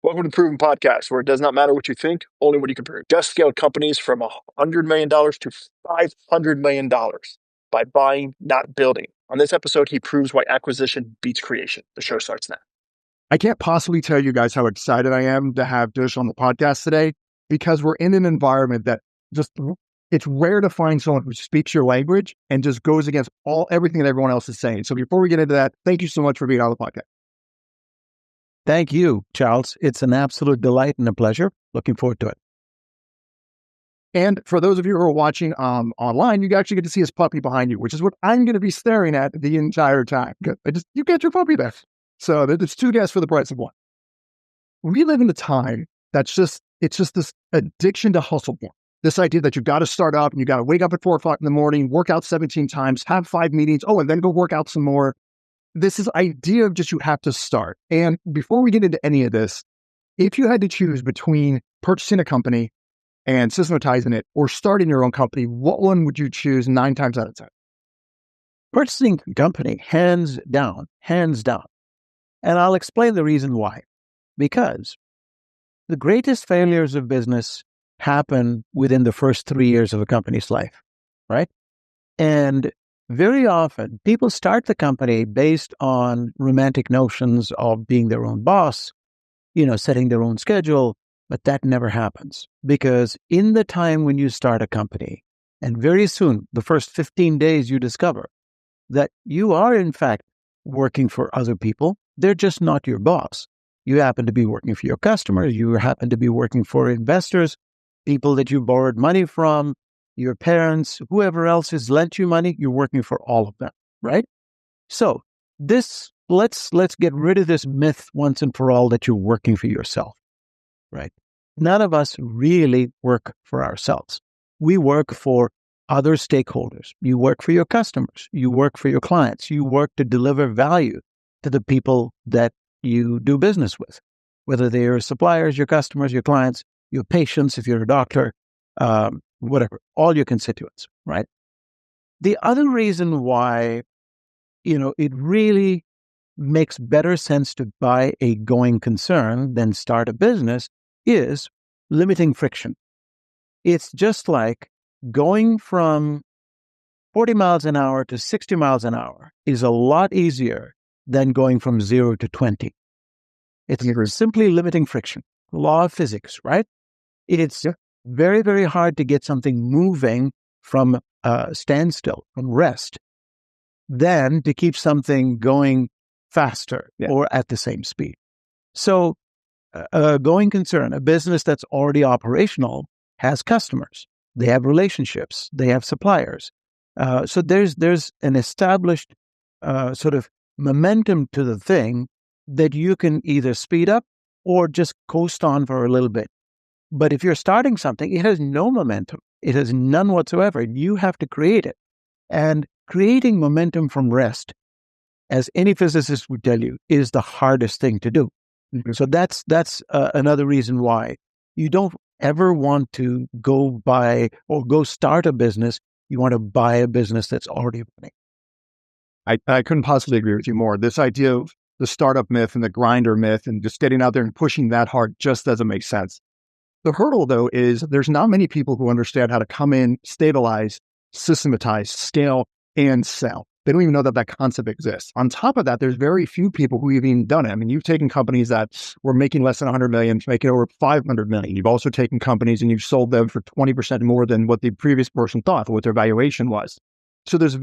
Welcome to the Proven Podcast, where it does not matter what you think, only what you can prove. Just scaled companies from $100 million to $500 million by buying, not building. On this episode, he proves why acquisition beats creation. The show starts now. I can't possibly tell you guys how excited I am to have Dush on the podcast today, because we're in an environment that it's rare to find someone who speaks your language and just goes against everything that everyone else is saying. So before we get into that, thank you so much for being on the podcast. Thank you, Charles. It's an absolute delight and a pleasure. Looking forward to it. And for those of you who are watching online, you actually get to see his puppy behind you, which is what I'm going to be staring at the entire time. You get your puppy there. So there's two guests for the price of one. We live in a time it's just this addiction to hustle porn. This idea that you've got to start up and you got to wake up at 4 o'clock in the morning, work out 17 times, have 5 meetings, and then go work out some more. This is idea of just you have to start. And before we get into any of this, if you had to choose between purchasing a company and systematizing it or starting your own company, what one would you choose 9 times out of 10? Purchasing a company, hands down. And I'll explain the reason why. Because the greatest failures of business happen within the first 3 years of a company's life, right? And very often, people start the company based on romantic notions of being their own boss, setting their own schedule, but that never happens. Because in the time when you start a company, and very soon, the first 15 days, you discover that you are, in fact, working for other people. They're just not your boss. You happen to be working for your customers. You happen to be working for investors, people that you borrowed money from, your parents, whoever else has lent you money, you're working for all of them, right? So let's get rid of this myth once and for all that you're working for yourself, right? None of us really work for ourselves. We work for other stakeholders. You work for your customers. You work for your clients. You work to deliver value to the people that you do business with, whether they are suppliers, your customers, your clients, your patients, if you're a doctor, whatever, all your constituents, right? The other reason why, it really makes better sense to buy a going concern than start a business is limiting friction. It's just like going from 40 miles an hour to 60 miles an hour is a lot easier than going from 0 to 20. It's simply limiting friction. Law of physics, right? It's very, very hard to get something moving from standstill, from rest, than to keep something going faster or at the same speed. So a going concern, a business that's already operational, has customers. They have relationships. They have suppliers. So there's an established sort of momentum to the thing that you can either speed up or just coast on for a little bit. But if you're starting something, it has no momentum. It has none whatsoever. You have to create it. And creating momentum from rest, as any physicist would tell you, is the hardest thing to do. Mm-hmm. So that's another reason why you don't ever want to go buy or go start a business. You want to buy a business that's already running. I couldn't possibly agree with you more. This idea of the startup myth and the grinder myth and just getting out there and pushing that hard just doesn't make sense. The hurdle, though, is there's not many people who understand how to come in, stabilize, systematize, scale, and sell. They don't even know that concept exists. On top of that, there's very few people who have even done it. I mean, you've taken companies that were making less than 100 million to making over 500 million. You've also taken companies and you've sold them for 20% more than what the previous person thought, what their valuation was. So there's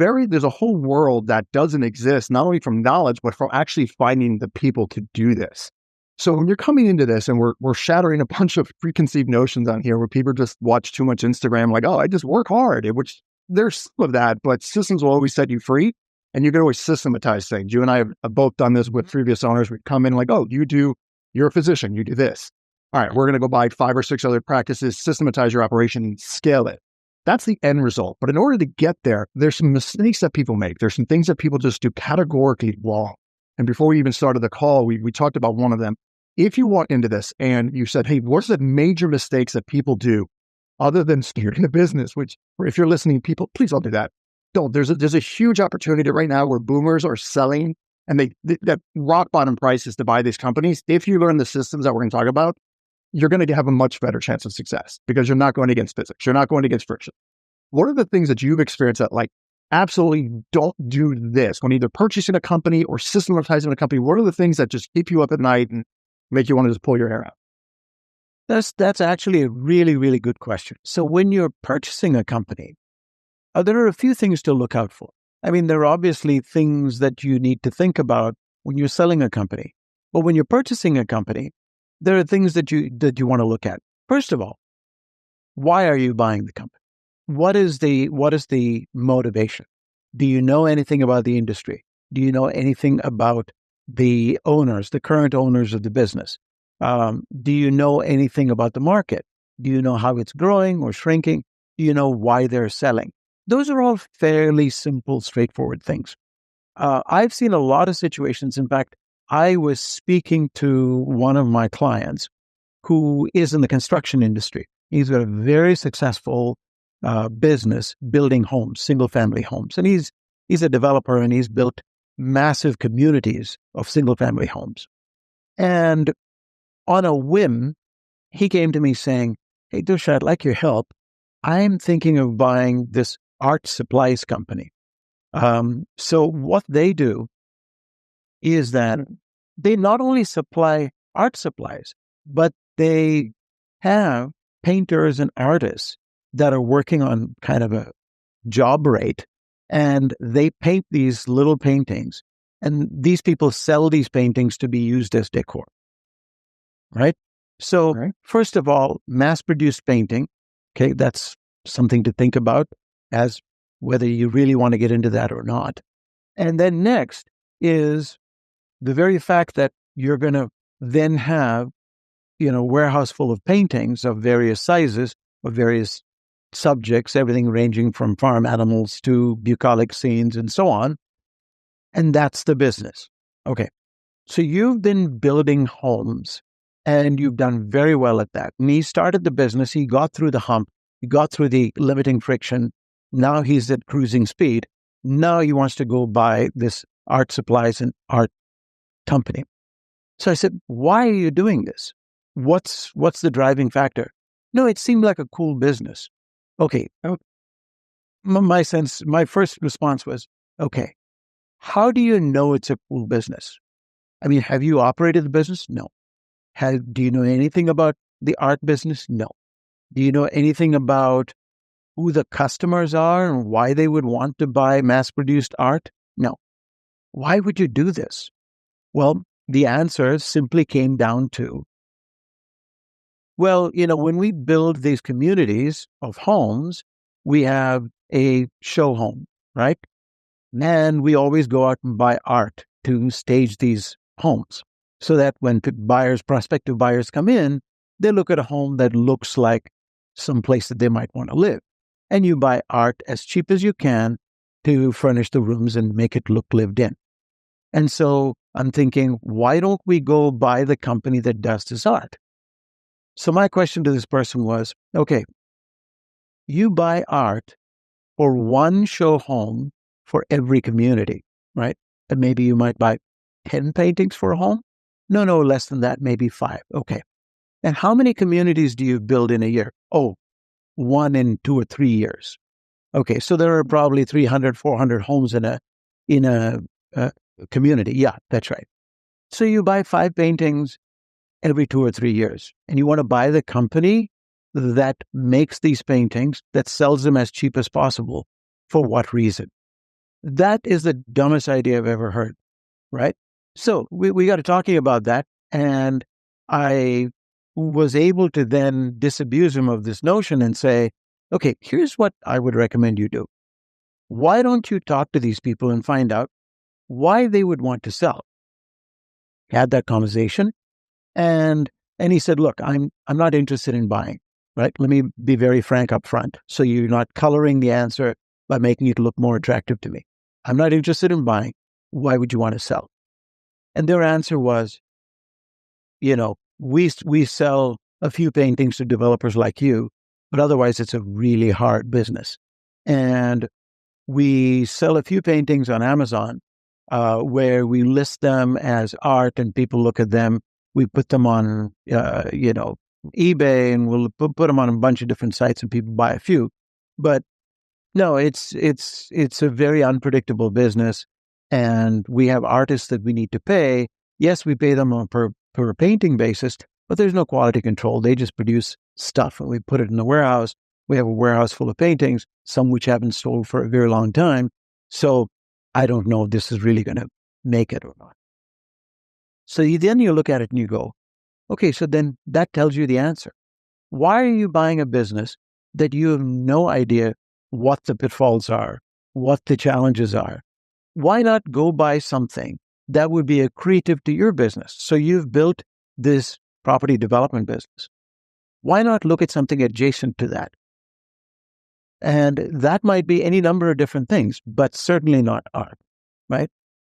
a whole world that doesn't exist, not only from knowledge, but from actually finding the people to do this. So when you're coming into this and we're shattering a bunch of preconceived notions on here where people just watch too much Instagram, like, I just work hard, which there's some of that, but systems will always set you free and you can always systematize things. You and I have both done this with previous owners. We come in like, you're a physician, you do this. All right, we're going to go buy 5 or 6 other practices, systematize your operation, and scale it. That's the end result. But in order to get there, there's some mistakes that people make. There's some things that people just do categorically wrong. And before we even started the call, we talked about one of them. If you walk into this and you said, hey, what's the major mistakes that people do other than starting a business, which if you're listening, people, please don't do that. Don't. There's a huge opportunity right now where boomers are selling and that rock bottom prices to buy these companies, if you learn the systems that we're going to talk about, you're going to have a much better chance of success because you're not going against physics. You're not going against friction. What are the things that you've experienced that like absolutely don't do this when either purchasing a company or systematizing a company? What are the things that just keep you up at night and make you want to just pull your hair out? That's actually a really, really good question. So when you're purchasing a company, there are a few things to look out for. I mean, there are obviously things that you need to think about when you're selling a company. But when you're purchasing a company, there are things that you want to look at. First of all, why are you buying the company? What is the motivation? Do you know anything about the industry? Do you know anything about the owners, the current owners of the business? Do you know anything about the market? Do you know how it's growing or shrinking? Do you know why they're selling? Those are all fairly simple, straightforward things. I've seen a lot of situations. In fact, I was speaking to one of my clients who is in the construction industry. He's got a very successful business building homes, single-family homes. And he's a developer, and he's built massive communities of single-family homes. And on a whim, he came to me saying, "Hey, Dush, I'd like your help. I'm thinking of buying this art supplies company." So what they do is that they not only supply art supplies, but they have painters and artists that are working on kind of a job rate, and they paint these little paintings, and these people sell these paintings to be used as decor, right? So first of all, mass-produced painting, okay, that's something to think about as whether you really want to get into that or not. And then next is the very fact that you're going to then have, a warehouse full of paintings of various sizes, of various subjects, everything ranging from farm animals to bucolic scenes and so on. And that's the business. Okay. So you've been building homes and you've done very well at that. And he started the business. He got through the hump. He got through the limiting friction. Now he's at cruising speed. Now he wants to go buy this art supplies and art company. So I said, "Why are you doing this? What's the driving factor?" "No, it seemed like a cool business." Okay. My first response was, okay, how do you know it's a cool business? I mean, have you operated the business? No. Do you know anything about the art business? No. Do you know anything about who the customers are and why they would want to buy mass-produced art? No. Why would you do this? Well, the answer simply came down to, well, when we build these communities of homes, we have a show home, right? And we always go out and buy art to stage these homes so that when prospective buyers come in, they look at a home that looks like some place that they might want to live. And you buy art as cheap as you can to furnish the rooms and make it look lived in. And so I'm thinking, why don't we go buy the company that does this art? So my question to this person was, okay, you buy art for one show home for every community, right? And maybe you might buy 10 paintings for a home? No, less than that, maybe 5. Okay. And how many communities do you build in a year? Oh, 1 in 2 or 3 years. Okay, so there are probably 300, 400 homes in a community. Yeah, that's right. So you buy 5 paintings every 2 or 3 years, and you want to buy the company that makes these paintings, that sells them as cheap as possible. For what reason? That is the dumbest idea I've ever heard, right? So we got to talking about that, and I was able to then disabuse him of this notion and say, okay, here's what I would recommend you do. Why don't you talk to these people and find out why they would want to sell? Had that conversation, and he said, look, I'm not interested in buying, right? Let me be very frank up front, so you're not coloring the answer by making it look more attractive to me. I'm not interested in buying. Why would you want to sell? And their answer was, we sell a few paintings to developers like you, but otherwise it's a really hard business. And we sell a few paintings on Amazon, where we list them as art and people look at them. We put them on, eBay, and we'll put them on a bunch of different sites and people buy a few. But no, it's a very unpredictable business, and we have artists that we need to pay. Yes, we pay them on per painting basis, but there's no quality control. They just produce stuff and we put it in the warehouse. We have a warehouse full of paintings, some which haven't sold for a very long time. So I don't know if this is really going to make it or not. So then you look at it and you go, okay, so then that tells you the answer. Why are you buying a business that you have no idea what the pitfalls are, what the challenges are? Why not go buy something that would be accretive to your business? So you've built this property development business. Why not look at something adjacent to that? And that might be any number of different things, but certainly not art, right?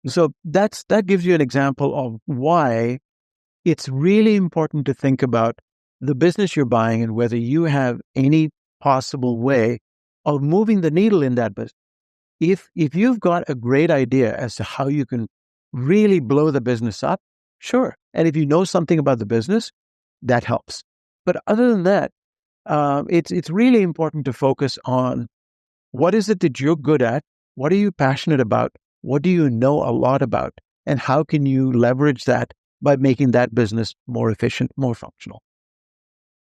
So that gives you an example of why it's really important to think about the business you're buying and whether you have any possible way of moving the needle in that business. If you've got a great idea as to how you can really blow the business up, sure. And if you know something about the business, that helps. But other than that, it's really important to focus on what is it that you're good at, what are you passionate about, what do you know a lot about, and how can you leverage that by making that business more efficient, more functional.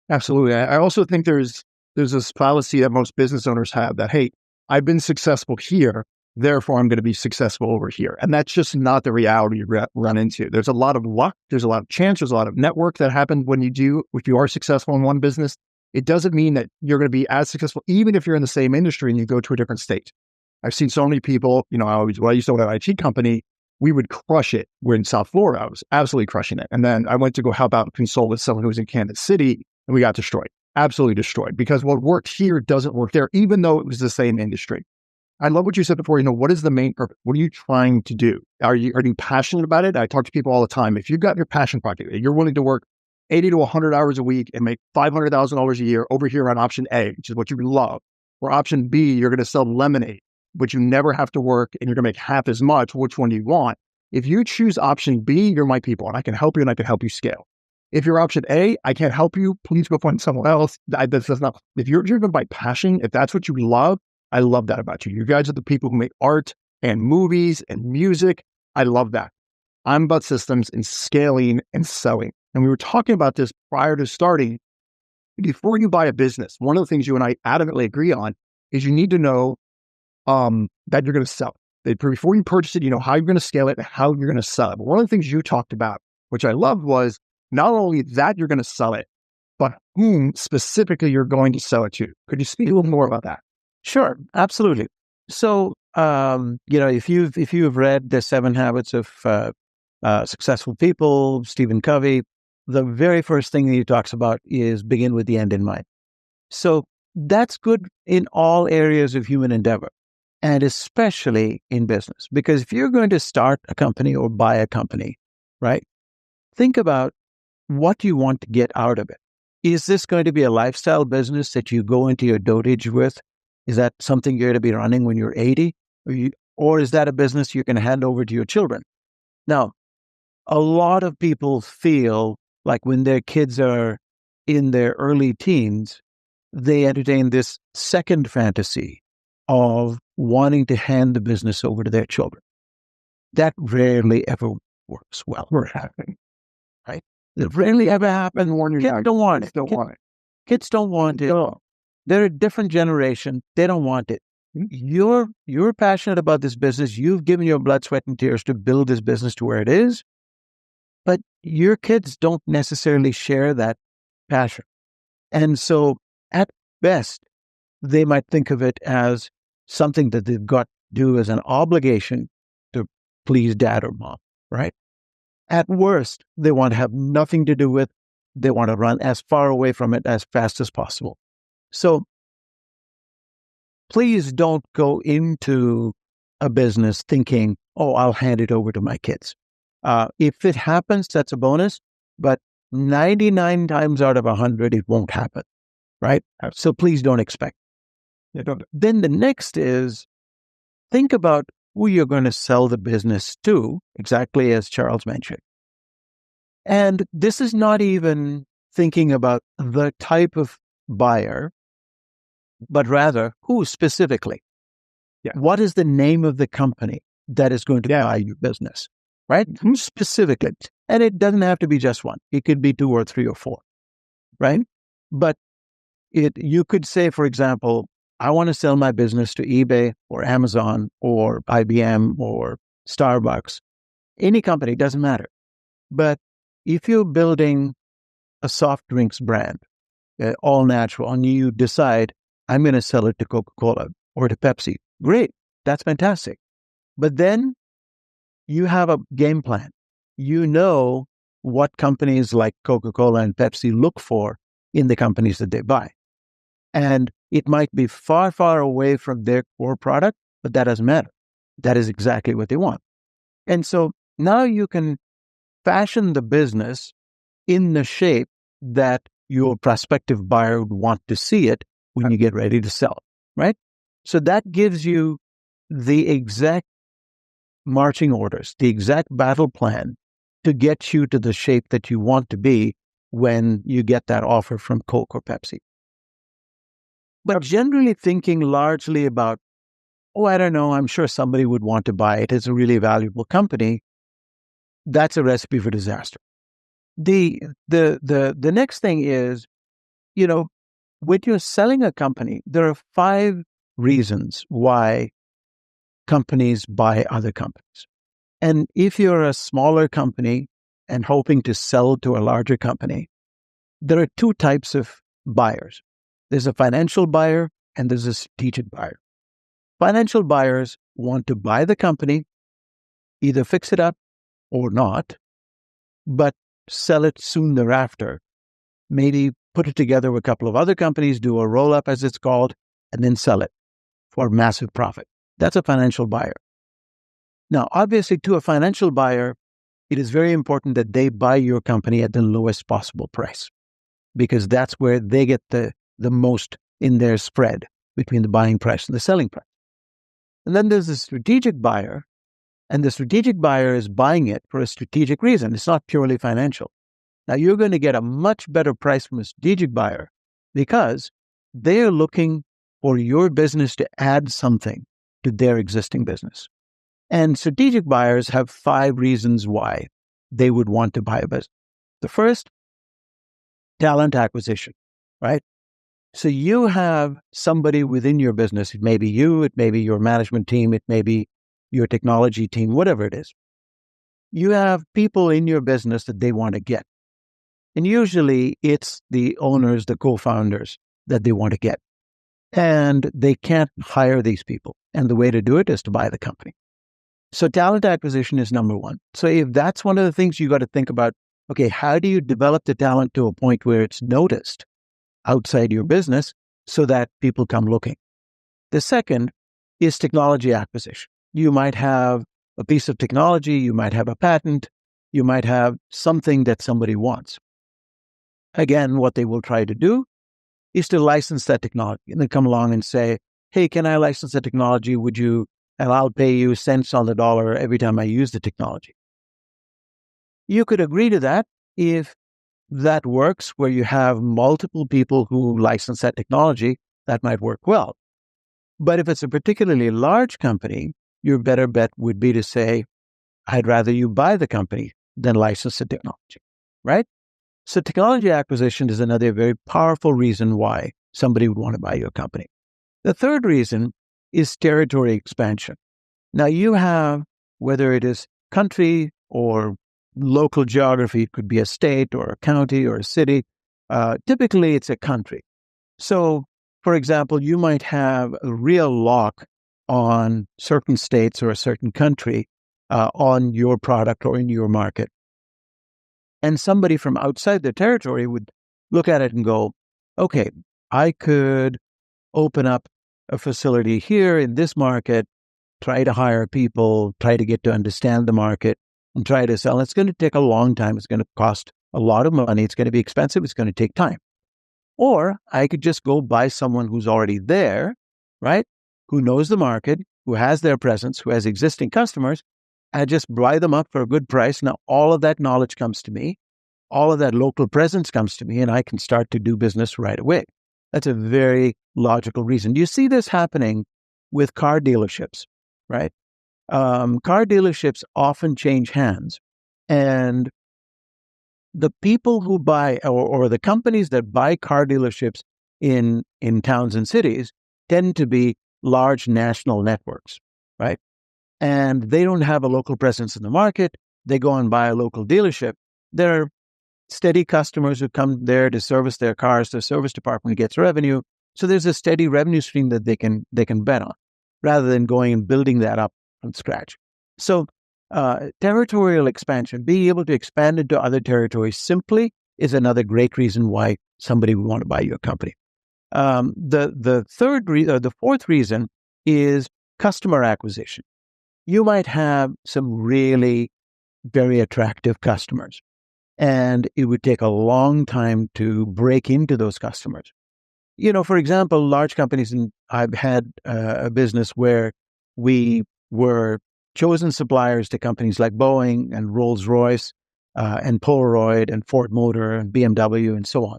Absolutely. I also think there's this fallacy that most business owners have that, hey, I've been successful here, therefore I'm going to be successful over here. And that's just not the reality you run into. There's a lot of luck, there's a lot of chance, there's a lot of network that happens if you are successful in one business. It doesn't mean that you're going to be as successful, even if you're in the same industry and you go to a different state. I've seen so many people, when I used to own an IT company, we would crush it. We're in South Florida. I was absolutely crushing it. And then I went to go help out and consult with someone who was in Kansas City, and we got destroyed, absolutely destroyed, because what worked here doesn't work there, even though it was the same industry. I love what you said before. What is the main purpose? What are you trying to do? Are you passionate about it? I talk to people all the time. If you've got your passion project, you're willing to work 80 to 100 hours a week and make $500,000 a year over here on option A, which is what you love, or option B, you're going to sell lemonade, but you never have to work and you're going to make half as much. Which one do you want? If you choose option B, you're my people and I can help you and I can help you scale. If you're option A, I can't help you. Please go find someone else. That's not, if you're driven by passion, if that's what you love, I love that about you. You guys are the people who make art and movies and music. I love that. I'm about systems and scaling and selling. And we were talking about this prior to starting. Before you buy a business, one of the things you and I adamantly agree on is you need to know that you're going to sell it. Before you purchase it, you know how you're going to scale it and how you're going to sell it. But one of the things you talked about, which I loved, was not only that you're going to sell it, but whom specifically you're going to sell it to. Could you speak a little more about that? Sure, absolutely. So, if you've read The 7 Habits of Successful People, Stephen Covey, the very first thing that he talks about is begin with the end in mind. So that's good in all areas of human endeavor, and especially in business. Because if you're going to start a company or buy a company, right, think about what you want to get out of it. Is this going to be a lifestyle business that you go into your dotage with? Is that something you're going to be running when you're 80? Or is that a business you can hand over to your children? Now, a lot of people feel like when their kids are in their early teens, they entertain this second fantasy of wanting to hand the business over to their children. That rarely ever works well. Right? It rarely ever happens. Kids don't want it. Kids don't want it. They're a different generation. They don't want it. You're passionate about this business. You've given your blood, sweat, and tears to build this business to where it is. But your kids don't necessarily share that passion. And so at best, they might think of it as something that they've got to do as an obligation to please dad or mom, right? At worst, they want to have nothing to do with, they want to run as far away from it as fast as possible. So please don't go into a business thinking, oh, I'll hand it over to my kids. If it happens, that's a bonus, but 99 times out of 100, it won't happen, right? So please don't expect. Then the next is, think about who you're going to sell the business to, exactly as Charles mentioned. And this is not even thinking about the type of buyer, but rather who specifically. Yeah. What is the name of the company that is going to buy your business, right? Who specifically? And it doesn't have to be just one. It could be 2 or 3 or 4, right? But you could say, for example, I want to sell my business to eBay or Amazon or IBM or Starbucks. Any company, doesn't matter. But if you're building a soft drinks brand, all natural, and you decide, I'm going to sell it to Coca-Cola or to Pepsi, great, that's fantastic. But then you have a game plan. You know what companies like Coca-Cola and Pepsi look for in the companies that they buy. And it might be far, far away from their core product, but that doesn't matter. That is exactly what they want. And so now you can fashion the business in the shape that your prospective buyer would want to see it when you get ready to sell, right? So that gives you the exact marching orders, the exact battle plan to get you to the shape that you want to be when you get that offer from Coke or Pepsi. But generally thinking largely about, I don't know, I'm sure somebody would want to buy it. It's a really valuable company. That's a recipe for disaster. The next thing is, when you're selling a company, there are 5 reasons why companies buy other companies. And if you're a smaller company and hoping to sell to a larger company, there are 2 types of buyers. There's a financial buyer and there's a strategic buyer. Financial buyers want to buy the company, either fix it up or not, but sell it soon thereafter. Maybe put it together with a couple of other companies, do a roll-up as it's called, and then sell it for massive profit. That's a financial buyer. Now, obviously, to a financial buyer, it is very important that they buy your company at the lowest possible price, because that's where they get the most in their spread between the buying price and the selling price. And then there's the strategic buyer, and the strategic buyer is buying it for a strategic reason. It's not purely financial. Now, you're going to get a much better price from a strategic buyer because they are looking for your business to add something to their existing business. And strategic buyers have 5 reasons why they would want to buy a business. The first, talent acquisition, right? So you have somebody within your business. It may be you, it may be your management team, it may be your technology team, whatever it is. You have people in your business that they want to get. And usually it's the owners, the co-founders that they want to get. And they can't hire these people. And the way to do it is to buy the company. So talent acquisition is number 1. So if that's one of the things you got to think about, okay, how do you develop the talent to a point where it's noticed outside your business so that people come looking? The second is technology acquisition. You might have a piece of technology, you might have a patent, you might have something that somebody wants. Again, what they will try to do is to license that technology. And they come along and say, hey, can I license the technology? And I'll pay you cents on the dollar every time I use the technology. You could agree to that if that works, where you have multiple people who license that technology. That might work well. But if it's a particularly large company, your better bet would be to say, I'd rather you buy the company than license the technology, right? So technology acquisition is another very powerful reason why somebody would want to buy your company. The third reason is territory expansion. Now you have, whether it is country or local geography, it could be a state or a county or a city. Typically it's a country. So, for example, you might have a real lock on certain states or a certain country on your product or in your market. And somebody from outside the territory would look at it and go, okay, I could open up a facility here in this market, try to hire people, try to get to understand the market, and try to sell. It's going to take a long time. It's going to cost a lot of money. It's going to be expensive. It's going to take time. Or I could just go buy someone who's already there, right? Who knows the market, who has their presence, who has existing customers, I just buy them up for a good price. Now, all of that knowledge comes to me. All of that local presence comes to me, and I can start to do business right away. That's a very logical reason. You see this happening with car dealerships, right? Car dealerships often change hands, and the people who buy or the companies that buy car dealerships in towns and cities tend to be large national networks, right? And they don't have a local presence in the market. They go and buy a local dealership. They're steady customers who come there to service their cars. The service department gets revenue. So there's a steady revenue stream that they can bet on, rather than going and building that up from scratch. So territorial expansion, being able to expand into other territories simply, is another great reason why somebody would want to buy your company. The fourth reason is customer acquisition. You might have some really very attractive customers, and it would take a long time to break into those customers. For example, large companies, and I've had a business where we were chosen suppliers to companies like Boeing and Rolls-Royce and Polaroid and Ford Motor and BMW and so on.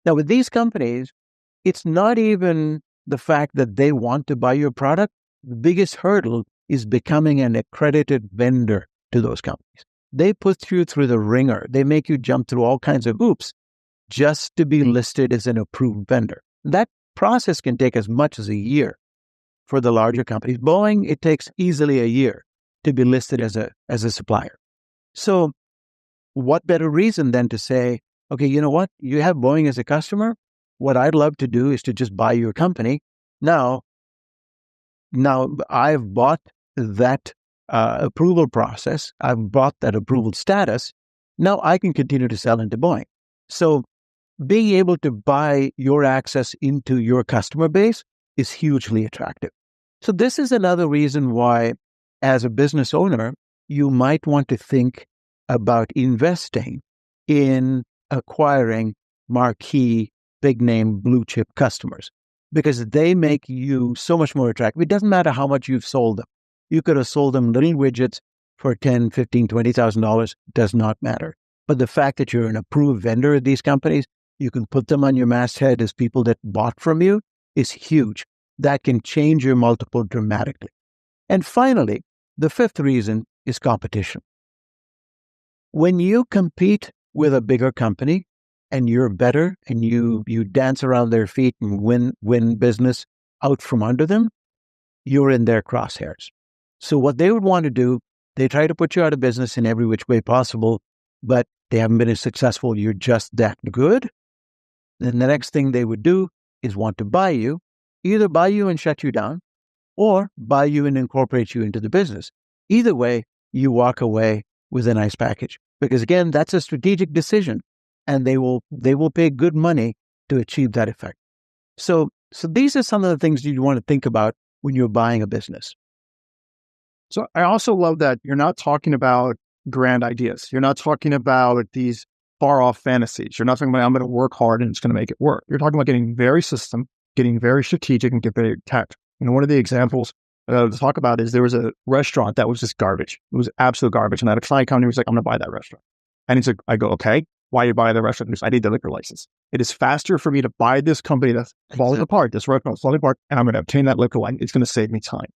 Now, with these companies, it's not even the fact that they want to buy your product. The biggest hurdle is becoming an accredited vendor to those companies. They put you through the ringer. They make you jump through all kinds of hoops just to be listed as an approved vendor. That process can take as much as a year for the larger companies. Boeing, it takes easily a year to be listed as a supplier. So what better reason than to say, okay, you know what? You have Boeing as a customer. What I'd love to do is to just buy your company. Now I've bought that approval process. I've bought that approval status. Now I can continue to sell into Boeing. So being able to buy your access into your customer base is hugely attractive. So this is another reason why, as a business owner, you might want to think about investing in acquiring marquee, big-name, blue-chip customers, because they make you so much more attractive. It doesn't matter how much you've sold them. You could have sold them little widgets for $10,000, $15,000, $20,000, does not matter. But the fact that you're an approved vendor of these companies, you can put them on your masthead as people that bought from you, is huge. That can change your multiple dramatically. And finally, the fifth reason is competition. When you compete with a bigger company and you're better and you dance around their feet and win business out from under them, you're in their crosshairs. So what they would want to do, they try to put you out of business in every which way possible, but they haven't been as successful. You're just that good. Then the next thing they would do is want to buy you, either buy you and shut you down, or buy you and incorporate you into the business. Either way, you walk away with a nice package. Because again, that's a strategic decision, and they will pay good money to achieve that effect. So these are some of the things you want to think about when you're buying a business. So I also love that you're not talking about grand ideas. You're not talking about these far-off fantasies. You're not talking about, I'm going to work hard and it's going to make it work. You're talking about getting very system, getting very strategic, and get very tech. One of the examples to talk about is there was a restaurant that was just garbage. It was absolute garbage. And I had a client come to me, he was like, I'm going to buy that restaurant. And he's like, I go, okay, why are you buying the restaurant? He goes, I need the liquor license. It is faster for me to buy this company that's falling apart, this restaurant falling apart, and I'm going to obtain that liquor license. It's going to save me time.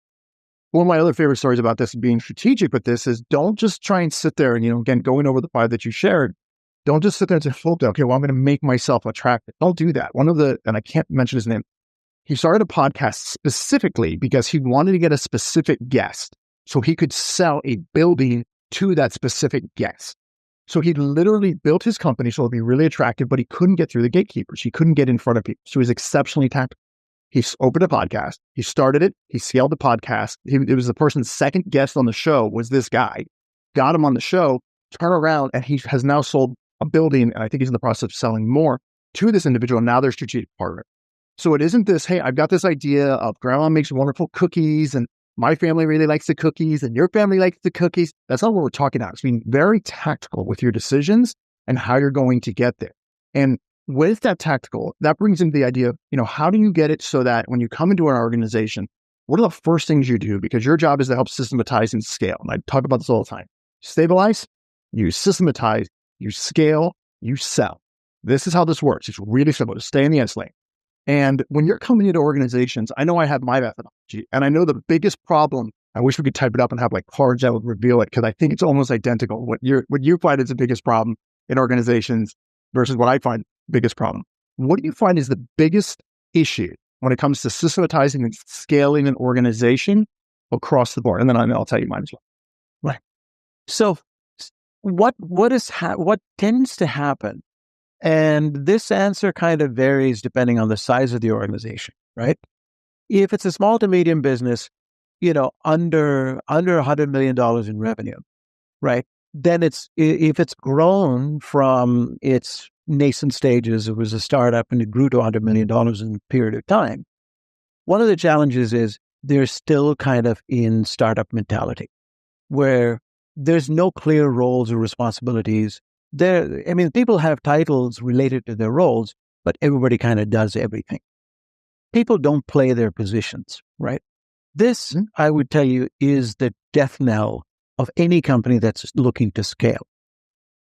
One of my other favorite stories about this, being strategic with this, is don't just try and sit there and, again, going over the five that you shared, don't just sit there and say, okay, well, I'm going to make myself attractive. Don't do that. And I can't mention his name, he started a podcast specifically because he wanted to get a specific guest so he could sell a building to that specific guest. So he literally built his company so it'd be really attractive, but he couldn't get through the gatekeepers. He couldn't get in front of people. So he's exceptionally tactical. He opened a podcast. He started it. He scaled the podcast. It was the person's second guest on the show was this guy. Got him on the show, turn around, and he has now sold a building, and I think he's in the process of selling more to this individual. Now they're strategic partner. So it isn't this, hey, I've got this idea of grandma makes wonderful cookies and my family really likes the cookies and your family likes the cookies. That's not what we're talking about. It's being very tactical with your decisions and how you're going to get there. And with that tactical, that brings into the idea of, how do you get it so that when you come into an organization, what are the first things you do? Because your job is to help systematize and scale. And I talk about this all the time. Stabilize, you systematize, you scale, you sell. This is how this works. It's really simple to stay in the S lane. And when you're coming into organizations, I know I have my methodology, and I know the biggest problem, I wish we could type it up and have like cards that would reveal it, because I think it's almost identical. What you find is the biggest problem in organizations versus what I find biggest problem. What do you find is the biggest issue when it comes to systematizing and scaling an organization across the board? And then I'll tell you mine as well. Right. So what tends to happen, and this answer kind of varies depending on the size of the organization, right? If it's a small to medium business, under $100 million in revenue, right? Then if it's grown from its nascent stages, it was a startup and it grew to $100 million in a period of time. One of the challenges is they're still kind of in startup mentality, where there's no clear roles or responsibilities. People have titles related to their roles, but everybody kind of does everything. People don't play their positions, right? This, I would tell you, is the death knell of any company that's looking to scale.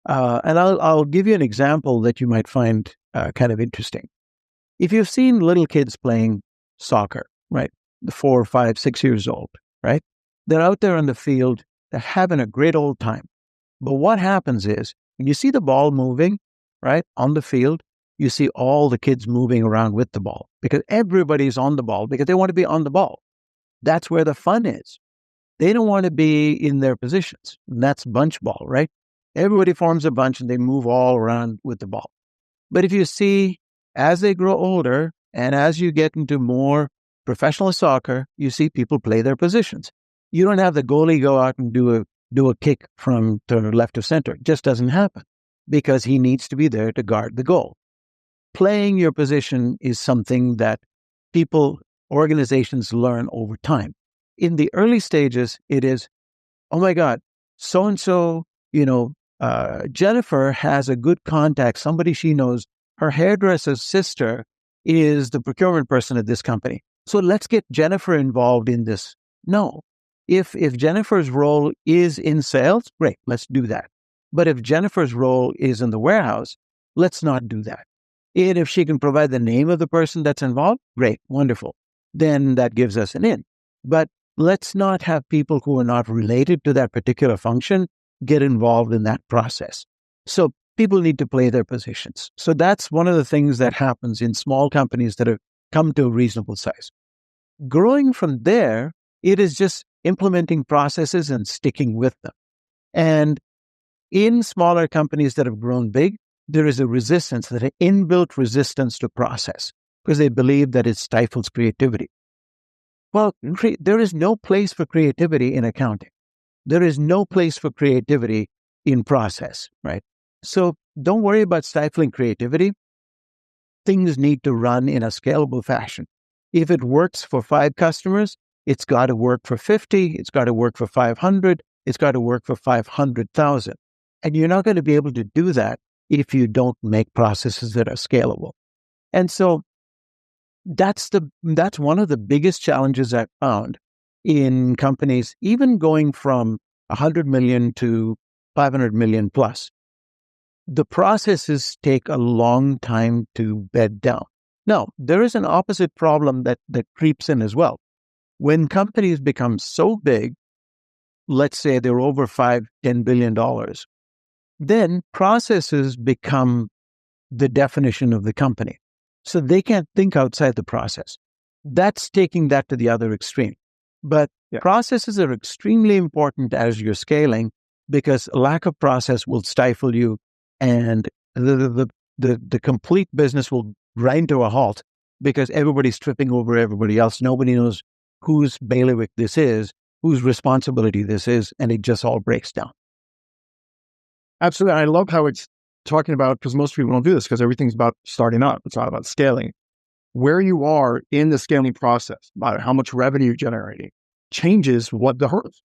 And I'll give you an example that you might find kind of interesting. If you've seen little kids playing soccer, right? 4, 5, 6 years old, right? They're out there on the field, they're having a great old time. But what happens is, when you see the ball moving, right, on the field, you see all the kids moving around with the ball because everybody's on the ball because they want to be on the ball. That's where the fun is. They don't want to be in their positions. And that's bunch ball, right? Everybody forms a bunch and they move all around with the ball. But if you see, as they grow older and as you get into more professional soccer, you see people play their positions. You don't have the goalie go out and do a kick from to left or center. It just doesn't happen because he needs to be there to guard the goal. Playing your position is something that organizations learn over time. In the early stages, it is, oh my God, so-and-so, Jennifer has a good contact, somebody she knows. Her hairdresser's sister is the procurement person at this company. So let's get Jennifer involved in this. No. If Jennifer's role is in sales, great, let's do that. But if Jennifer's role is in the warehouse, let's not do that. And if she can provide the name of the person that's involved, great, wonderful. Then that gives us an in. But let's not have people who are not related to that particular function get involved in that process. So people need to play their positions. So that's one of the things that happens in small companies that have come to a reasonable size. Growing from there, it is just implementing processes and sticking with them. And in smaller companies that have grown big, there is a resistance, an inbuilt resistance to process because they believe that it stifles creativity. Well, there is no place for creativity in accounting. There is no place for creativity in process, right? So don't worry about stifling creativity. Things need to run in a scalable fashion. If it works for 5 customers, it's got to work for 50, it's got to work for 500, it's got to work for 500,000. And you're not going to be able to do that if you don't make processes that are scalable. And so that's one of the biggest challenges I've found in companies, even going from 100 million to 500 million plus. The processes take a long time to bed down. Now, there is an opposite problem that creeps in as well. When companies become so big, let's say they're over $5-10 billion, then processes become the definition of the company. So they can't think outside the process. That's taking that to the other extreme. But processes are extremely important as you're scaling because lack of process will stifle you and the complete business will grind to a halt because everybody's tripping over everybody else. Nobody knows whose bailiwick this is, whose responsibility this is, and it just all breaks down. Absolutely. I love how it's talking about, because most people don't do this because everything's about starting up. It's all about scaling. Where you are in the scaling process, about how much revenue you're generating, changes what the hurdles.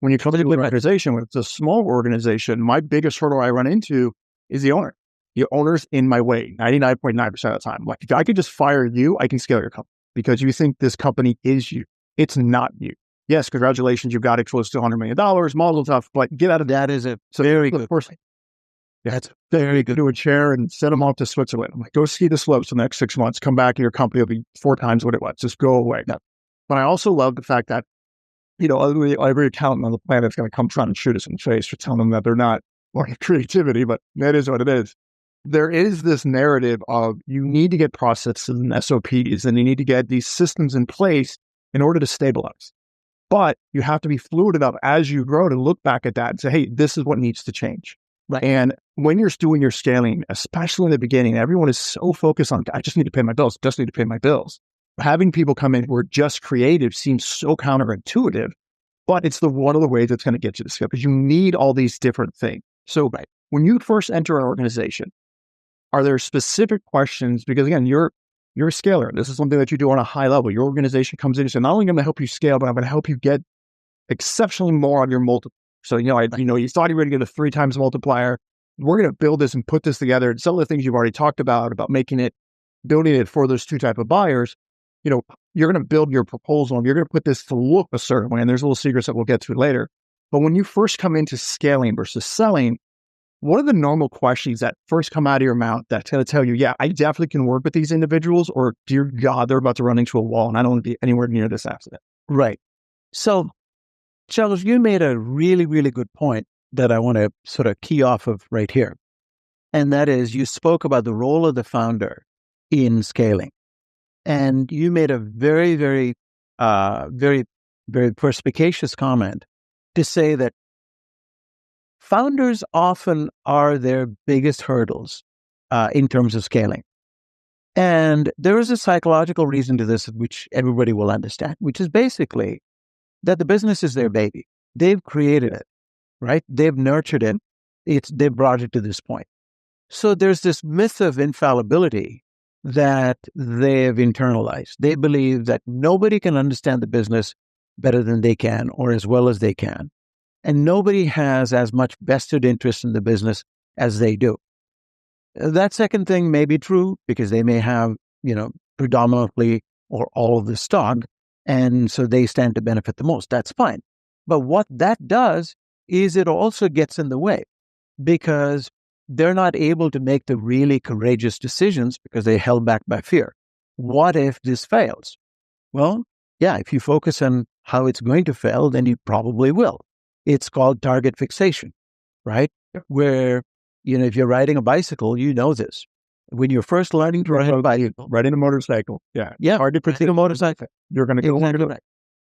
When you come to an organization, when it's a small organization, my biggest hurdle I run into is the owner. The owner's in my way 99.9% of the time. Like, if I could just fire you, I can scale your company because you think this company is you. it's not you. Yes, congratulations, you've got it close to $100 million, mazel tov, but get out of That is a very good point. That's very good. To a chair and send them off to Switzerland. I'm like, go ski the slopes the next 6 months, come back and your company will be 4 times what it was. Just go away. Yeah. But I also love the fact that, every accountant on the planet is going to come trying to shoot us in the face for telling them that they're not learning creativity, but that is what it is. There is this narrative of you need to get processes and SOPs and you need to get these systems in place in order to stabilize. But you have to be fluid enough as you grow to look back at that and say, hey, this is what needs to change. Right. And when you're doing your scaling, especially in the beginning, everyone is so focused on, I just need to pay my bills, just need to pay my bills. Having people come in who are just creative seems so counterintuitive, but it's one of the ways that's going to get you to scale because you need all these different things. So when you first enter an organization, are there specific questions? Because again, you're a scaler. This is something that you do on a high level. Your organization comes in and says, not only am I going to help you scale, but I'm going to help you get exceptionally more on your multiple. So, you thought you were going to get a 3 times multiplier. We're going to build this and put this together. And some of the things you've already talked about building it for those 2 type of buyers, you're going to build your proposal and you're going to put this to look a certain way. And there's little secrets that we'll get to later. But when you first come into scaling versus selling, what are the normal questions that first come out of your mouth that's going to tell you, yeah, I definitely can work with these individuals, or dear God, they're about to run into a wall and I don't want to be anywhere near this accident? Right. So, Charles, you made a really, really good point that I want to sort of key off of right here. And that is, you spoke about the role of the founder in scaling. And you made a very, very, very, very perspicacious comment to say that founders often are their biggest hurdles in terms of scaling. And there is a psychological reason to this, which everybody will understand, which is basically that the business is their baby. They've created it, right? They've nurtured it. They've brought it to this point. So there's this myth of infallibility that they've internalized. They believe that nobody can understand the business better than they can or as well as they can. And nobody has as much vested interest in the business as they do. That second thing may be true because they may have, predominantly or all of the stock, and so they stand to benefit the most. That's fine. But what that does is it also gets in the way because they're not able to make the really courageous decisions because they're held back by fear. What if this fails? Well, yeah, if you focus on how it's going to fail, then you probably will. It's called target fixation, right? Where, if you're riding a bicycle, you know this. When you're first learning to ride a bicycle, riding a motorcycle, hard to predict a motorcycle. You're going to go exactly right.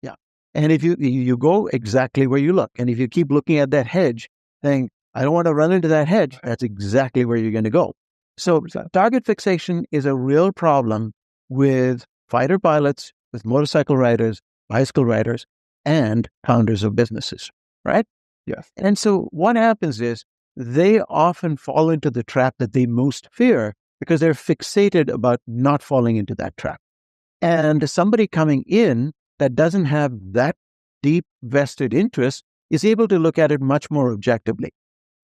Yeah, and if you go exactly where you look, and if you keep looking at that hedge, saying, "I don't want to run into that hedge," that's exactly where you're going to go. So, target fixation is a real problem with fighter pilots, with motorcycle riders, bicycle riders, and founders of businesses. Right? Yes. And so what happens is they often fall into the trap that they most fear because they're fixated about not falling into that trap. And somebody coming in that doesn't have that deep vested interest is able to look at it much more objectively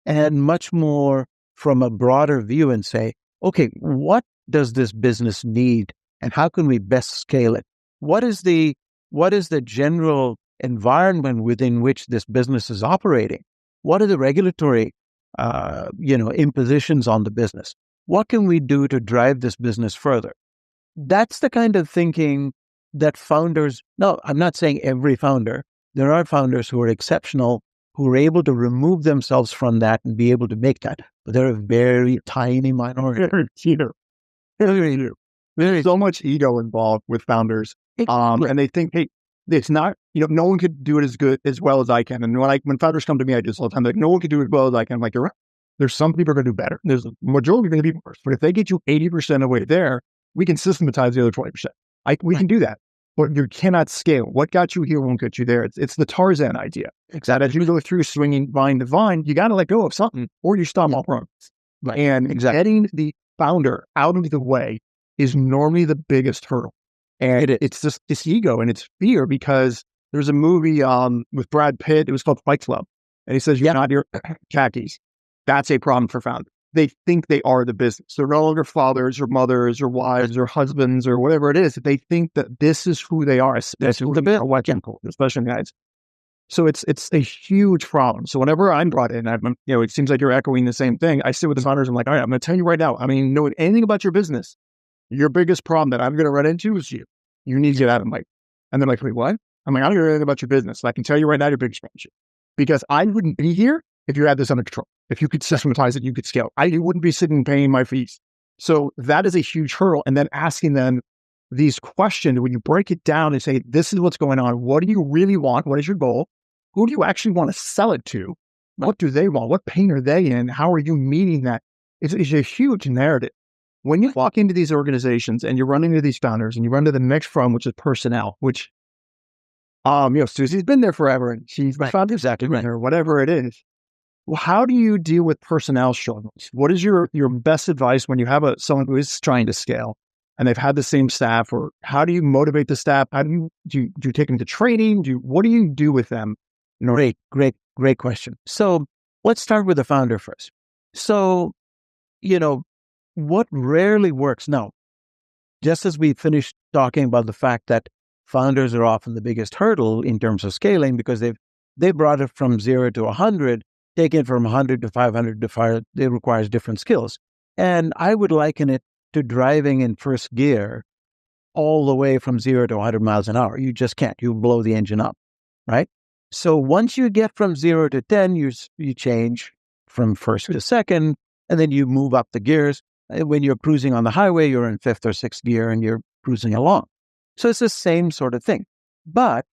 and much more from a broader view and say, okay, what does this business need and how can we best scale it? What is the general environment within which this business is operating? What are the regulatory, impositions on the business? What can we do to drive this business further? That's the kind of thinking that founders, no, I'm not saying every founder. There are founders who are exceptional, who are able to remove themselves from that and be able to make that. But they're a very tiny minority. There's so much ego involved with founders. And they think, hey, it's not, no one could do it as well as I can. And when founders come to me, I just all the time, like, no one could do it as well as I can. I'm like, you're right. There's some people are going to do better. There's a majority going to be worse. But if they get you 80% of the way there, we can systematize the other 20%. We can do that. But you cannot scale. What got you here won't get you there. It's the Tarzan idea. Exactly. As you go through swinging vine to vine, you got to let go of something or you stop all progress. Right. And getting the founder out of the way is normally the biggest hurdle. And it's just this ego and it's fear because there's a movie with Brad Pitt. It was called Fight Club. And he says, you're not your khakis. That's a problem for founders. they think they are the business. They're no longer fathers or mothers or wives or husbands or whatever it is. They think that this is who they are, especially the especially in the guys. So it's a huge problem. So whenever I'm brought in, it seems like you're echoing the same thing. I sit with the founders. I'm like, all right, I'm going to tell you right now. I mean, knowing anything about your business, your biggest problem that I'm going to run into is you. You need to get out of my. And they're like, wait, what? I'm like, I don't know anything about your business. I can tell you right now, your biggest problem is you. Because I wouldn't be here if you had this under control. If you could systematize it, you could scale. I wouldn't be sitting paying my fees. So that is a huge hurdle. And then asking them these questions, when you break it down and say, this is what's going on. What do you really want? What is your goal? Who do you actually want to sell it to? What do they want? What pain are they in? How are you meeting that? It's a huge narrative. When you walk into these organizations and you're running into these founders and you run to the next problem, which is personnel, which, Susie's been there forever and she's found exactly right or whatever it is. Well, how do you deal with personnel struggles? What is your best advice when you have someone who is trying to scale and they've had the same staff, or how do you motivate the staff? How do you take them to training? What do you do with them? Great question. So let's start with the founder first. So, what rarely works now, just as we finished talking about the fact that founders are often the biggest hurdle in terms of scaling because they brought it from 0 to 100, taking it from 100 to 500 to 500, it requires different skills. And I would liken it to driving in first gear all the way from 0 to 100 miles an hour. You just can't. You blow the engine up, right? So once you get from 0 to 10, you change from first to second, and then you move up the gears. When you're cruising on the highway, you're in fifth or sixth gear and you're cruising along. So it's the same sort of thing. But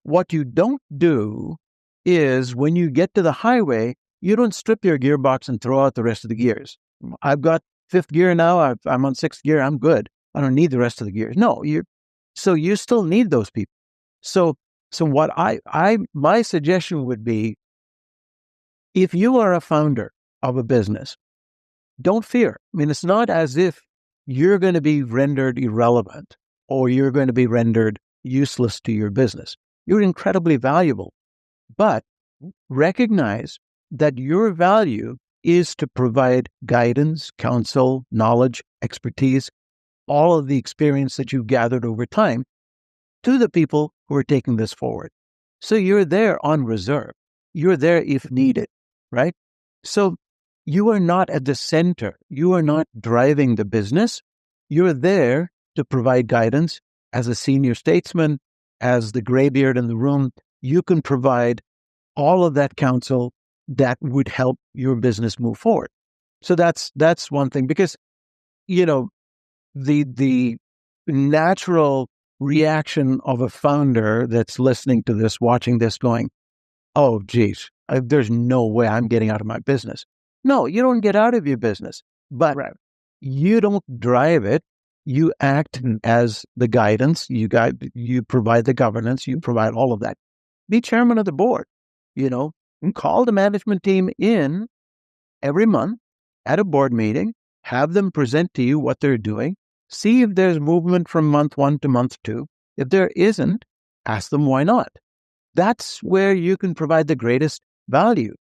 what you don't do is when you get to the highway, you don't strip your gearbox and throw out the rest of the gears. I've got fifth gear now. I'm on sixth gear. I'm good. I don't need the rest of the gears. No, so you still need those people. So what my suggestion would be, if you are a founder of a business, don't fear. I mean, it's not as if you're going to be rendered irrelevant or you're going to be rendered useless to your business. You're incredibly valuable, but recognize that your value is to provide guidance, counsel, knowledge, expertise, all of the experience that you've gathered over time to the people who are taking this forward. So you're there on reserve. You're there if needed, right? So you are not at the center. You are not driving the business. You're there to provide guidance as a senior statesman, as the graybeard in the room. You can provide all of that counsel that would help your business move forward. So that's one thing, because, the natural reaction of a founder that's listening to this, watching this, going, oh, geez, there's no way I'm getting out of my business. No, you don't get out of your business, but you don't drive it. You act as the guidance. You provide the governance. You provide all of that. Be chairman of the board. Call the management team in every month at a board meeting. Have them present to you what they're doing. See if there's movement from month 1 to month 2. If there isn't, ask them why not. That's where you can provide the greatest value.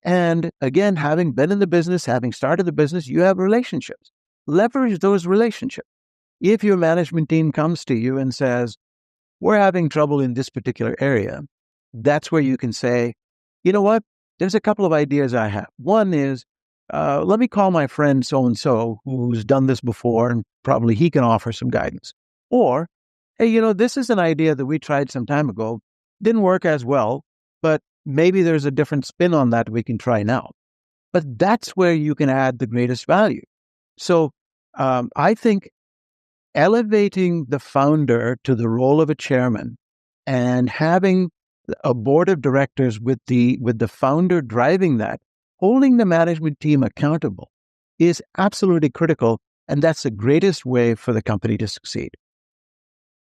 And again, having been in the business, having started the business, you have relationships. Leverage those relationships. If your management team comes to you and says, we're having trouble in this particular area, that's where you can say, you know what? There's a couple of ideas I have. One is, let me call my friend so-and-so who's done this before, and probably he can offer some guidance. Or, hey, this is an idea that we tried some time ago. Didn't work as well, but maybe there's a different spin on that we can try now. But that's where you can add the greatest value. So I think elevating the founder to the role of a chairman and having a board of directors with the founder driving that, holding the management team accountable, is absolutely critical. And that's the greatest way for the company to succeed.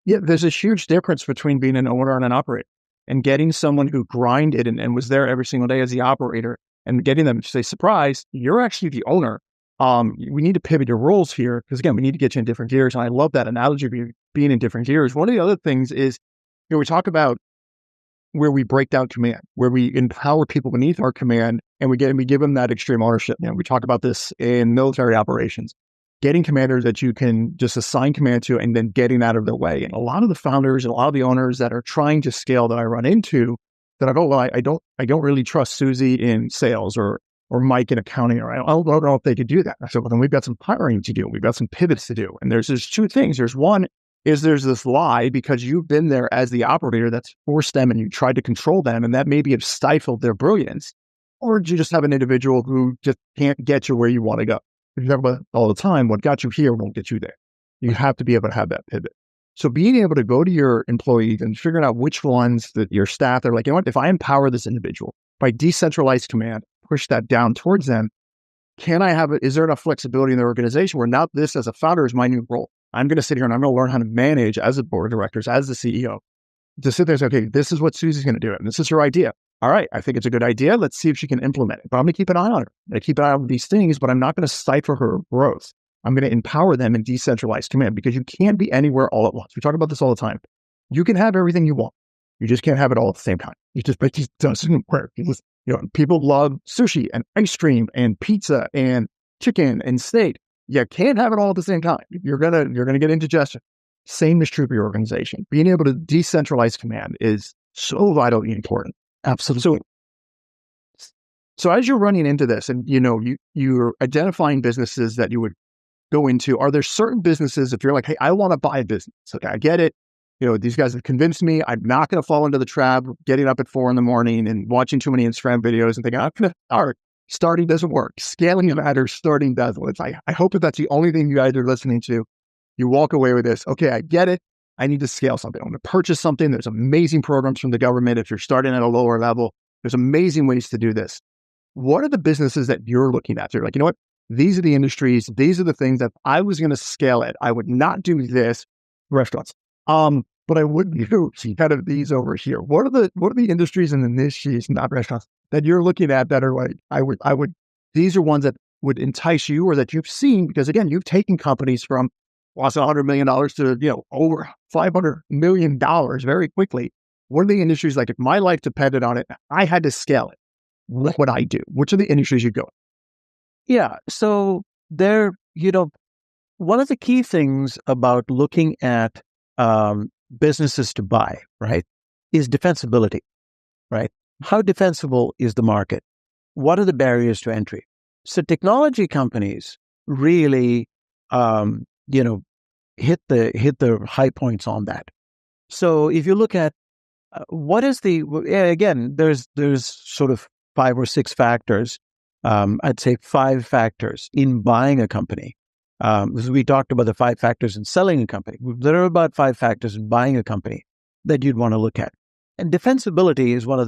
Yeah, there's a huge difference between being an owner and an operator, and getting someone who grinded and was there every single day as the operator, and getting them to say, surprise, you're actually the owner. We need to pivot your roles here, because again, we need to get you in different gears. And I love that analogy of you being in different gears. One of the other things is, we talk about where we break down command, where we empower people beneath our command and we give them that extreme ownership. We talk about this in military operations, getting commanders that you can just assign command to and then getting out of their way. And a lot of the founders and a lot of the owners that are trying to scale that I run into, that I go, well, I don't really trust Susie in sales or Mike in accounting, or I don't know if they could do that. I said, well, then we've got some hiring to do. We've got some pivots to do. And there's two things. There's one is there's this lie because you've been there as the operator that's forced them and you tried to control them, and that maybe have stifled their brilliance. Or do you just have an individual who just can't get you where you want to go? You talk about all the time, what got you here won't get you there. You have to be able to have that pivot. So being able to go to your employees and figuring out which ones that your staff are like, you know what, if I empower this individual, if I decentralize command, push that down towards them, can I have it? Is there enough flexibility in the organization where now this as a founder is my new role? I'm going to sit here and I'm going to learn how to manage as a board of directors, as the CEO, to sit there and say, okay, this is what Susie's going to do. And this is her idea. All right, I think it's a good idea. Let's see if she can implement it. But I'm going to keep an eye on her. I'm going to keep an eye on these things, but I'm not going to stifle her growth. I'm going to empower them and decentralize command, because you can't be anywhere all at once. We talk about this all the time. You can have everything you want. You just can't have it all at the same time. It just doesn't work. People love sushi and ice cream and pizza and chicken and steak. You can't have it all at the same time. You're gonna get indigestion. Same is true for your organization. Being able to decentralize command is so vitally important. Absolutely. So as you're running into this, and you're identifying businesses that you would go into, are there certain businesses, if you're like, hey, I want to buy a business, okay, I get it. These guys have convinced me I'm not going to fall into the trap of getting up at 4 a.m. and watching too many Instagram videos and thinking, I'm going to start. Starting doesn't work. Scaling matters. Starting doesn't. I hope that that's the only thing you guys are listening to. You walk away with this. Okay, I get it. I need to scale something. I'm going to purchase something. There's amazing programs from the government. If you're starting at a lower level, there's amazing ways to do this. What are the businesses that you're looking at? You're like, you know what? These are the industries. These are the things that I was going to scale it. I would not do this. Restaurants. But I would do kind of these over here. What are the industries and the niches, not restaurants, that you're looking at that are like, I would, these are ones that would entice you or that you've seen, because again, you've taken companies from lost $100 million to, over $500 million very quickly. What are the industries like, if my life depended on it, I had to scale it, what would I do? Which are the industries you go in? Yeah. So there, one of the key things about looking at businesses to buy, right, is defensibility, right? How defensible is the market? What are the barriers to entry? So technology companies really, hit the high points on that. So if you look at what is again, there's sort of 5 or 6 factors. I'd say 5 factors in buying a company. We talked about the 5 factors in selling a company. There are about 5 factors in buying a company that you'd want to look at, and defensibility is one of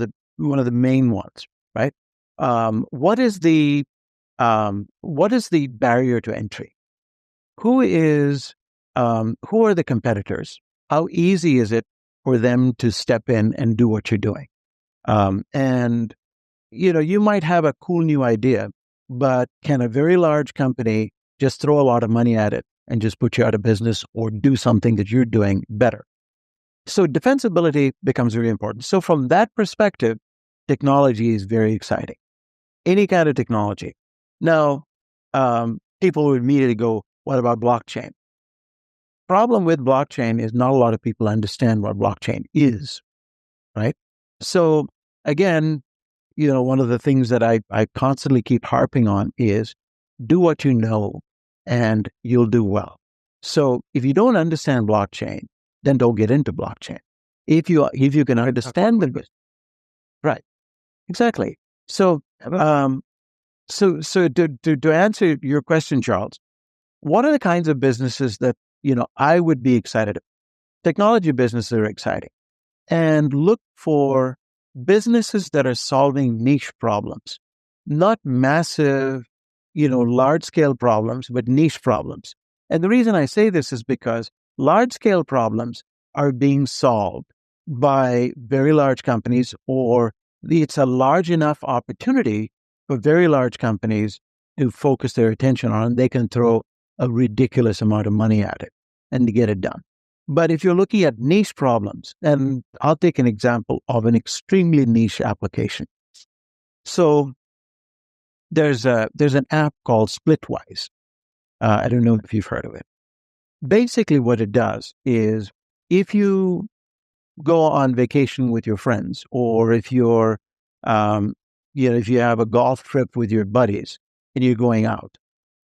the main ones, right? What is the barrier to entry? Who are the competitors? How easy is it for them to step in and do what you're doing? And you might have a cool new idea, but can a very large company just throw a lot of money at it and just put you out of business or do something that you're doing better? So defensibility becomes very important. So from that perspective, technology is very exciting. Any kind of technology. Now, people would immediately go, what about blockchain? Problem with blockchain is not a lot of people understand what blockchain is, right? So again, one of the things that I constantly keep harping on is do what you know and you'll do well. So if you don't understand blockchain, then don't get into blockchain. If you can understand the right, exactly. So to answer your question, Charles, what are the kinds of businesses that I would be excited about? Technology businesses are exciting, and look for businesses that are solving niche problems, not massive, large-scale problems, but niche problems. And the reason I say this is because large-scale problems are being solved by very large companies, or it's a large enough opportunity for very large companies to focus their attention on. They can throw a ridiculous amount of money at it and to get it done. But if you're looking at niche problems, and I'll take an example of an extremely niche application. So there's an app called Splitwise. I don't know if you've heard of it. Basically, what it does is if you go on vacation with your friends, or if you're, if you have a golf trip with your buddies and you're going out,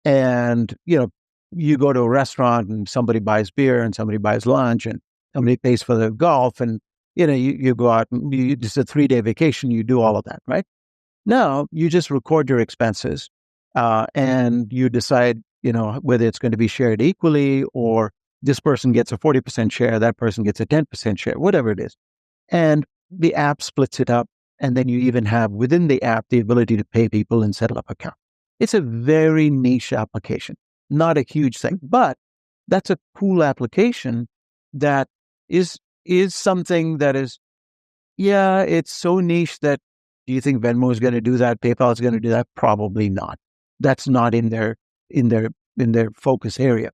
and you go to a restaurant and somebody buys beer and somebody buys lunch and somebody pays for the golf, and you go out and it's a 3-day vacation. You do all of that, right? Now you just record your expenses, and you decide whether it's going to be shared equally, or this person gets a 40% share, that person gets a 10% share, whatever it is. And the app splits it up. And then you even have within the app the ability to pay people and settle up account. It's a very niche application, not a huge thing, but that's a cool application that is something that is, it's so niche that, do you think Venmo is going to do that? PayPal is going to do that? Probably not. That's not in their focus area.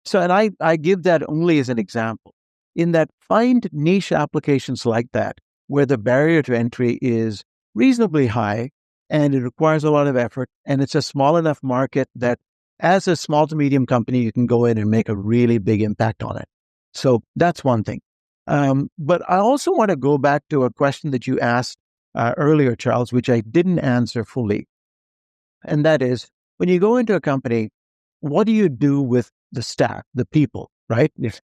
So, and I give that only as an example. In that, find niche applications like that, where the barrier to entry is reasonably high and it requires a lot of effort, and it's a small enough market that as a small to medium company, you can go in and make a really big impact on it. So that's one thing. But I also want to go back to a question that you asked earlier, Charles, which I didn't answer fully. And that is, when you go into a company, what do you do with the staff, the people, right? Yes.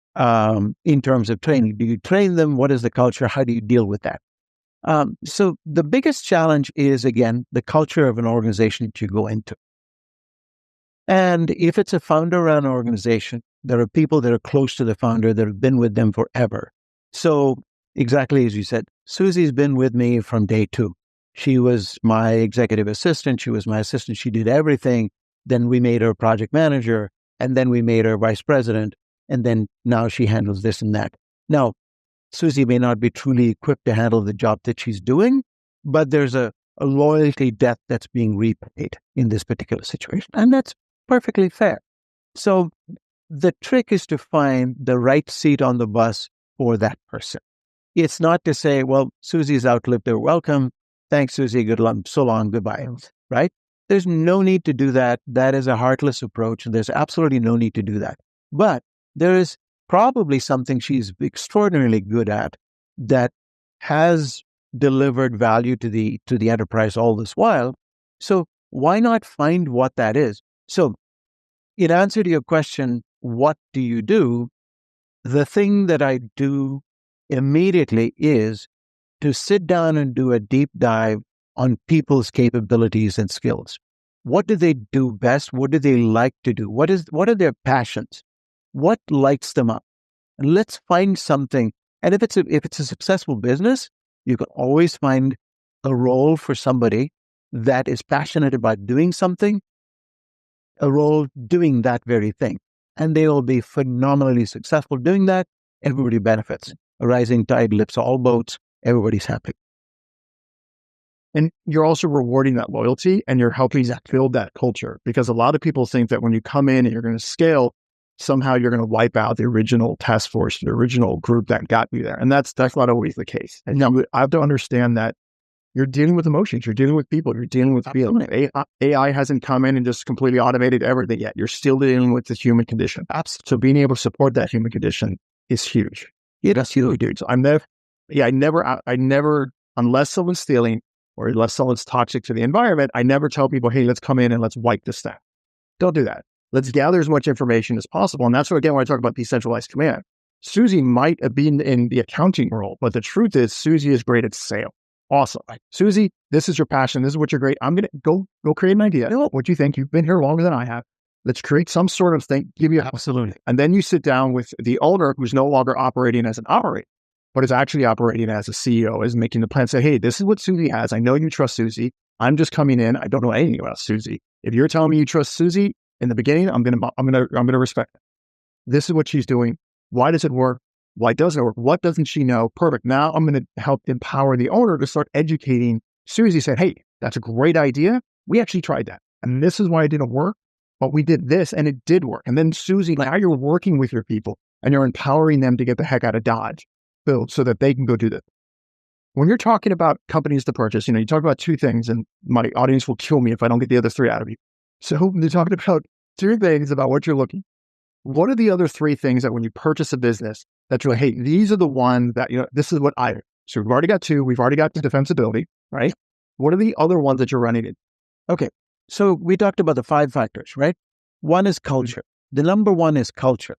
In terms of training, do you train them? What is the culture? How do you deal with that? So the biggest challenge is, again, the culture of an organization that you go into. And if it's a founder-run organization, there are people that are close to the founder that have been with them forever. So exactly as you said, Susie's been with me from day 2. She was my executive assistant. She was my assistant. She did everything. Then we made her project manager, and then we made her vice president, and then now she handles this and that. Now, Susie may not be truly equipped to handle the job that she's doing, but there's a loyalty debt that's being repaid in this particular situation, and that's perfectly fair. So the trick is to find the right seat on the bus for that person. It's not to say, well, Susie's outlived her welcome. Thanks, Susie. Good luck. So long. Goodbye. Right? There's no need to do that. That is a heartless approach, and there's absolutely no need to do that. But there is probably something she's extraordinarily good at that has delivered value to the enterprise all this while. So why not find what that is? So in answer to your question, what do you do? The thing that I do immediately is to sit down and do a deep dive on people's capabilities and skills. What do they do best? What do they like to do? What are their passions? What lights them up? And let's find something. And if it's a successful business, you can always find a role for somebody that is passionate about doing something, a role doing that very thing. And they will be phenomenally successful doing that. Everybody benefits. A rising tide lifts all boats. Everybody's happy. And you're also rewarding that loyalty, and you're helping build that culture, because a lot of people think that when you come in and you're going to scale, somehow you're going to wipe out the original task force, the original group that got you there. And that's not always the case. And I have to understand that you're dealing with emotions, you're dealing with people, you're dealing with feelings. AI hasn't come in and just completely automated everything yet. You're still dealing with the human condition. So being able to support that human condition is huge. Yeah, that's huge, dude. So I never, unless someone's stealing or unless someone's toxic to the environment, I never tell people, hey, let's come in and let's wipe this stuff. Don't do that. Let's gather as much information as possible. And that's what, again, when I talk about decentralized command, Susie might have been in the accounting role, but the truth is Susie is great at sales. Awesome. Susie, this is your passion. This is what you're great. I'm going to go create an idea. What do you think? You've been here longer than I have. Let's create some sort of thing. Give you absolutely. And then you sit down with the owner who's no longer operating as an operator, but is actually operating as a CEO, is making the plan. Say, hey, this is what Susie has. I know you trust Susie. I'm just coming in. I don't know anything about Susie. If you're telling me you trust Susie in the beginning, I'm gonna respect it. This is what she's doing. Why does it work? Why doesn't it work? What doesn't she know? Perfect. Now I'm going to help empower the owner to start educating Susie. Said, hey, that's a great idea. We actually tried that, and this is why it didn't work. But we did this, and it did work. And then Susie, now you're working with your people, and you're empowering them to get the heck out of Dodge, so that they can go do this. when you're talking about companies to purchase, you talk about two things, and my audience will kill me if I don't get the other three out of you. So when you're talking about two things about what you're looking, what are the other three things that when you purchase a business that you're like, hey, these are the ones that, this is what I, so we've already got two, we've already got the defensibility, right? What are the other ones that you're running in? Okay. So we talked about the 5 factors, right? One is culture. The number one is culture.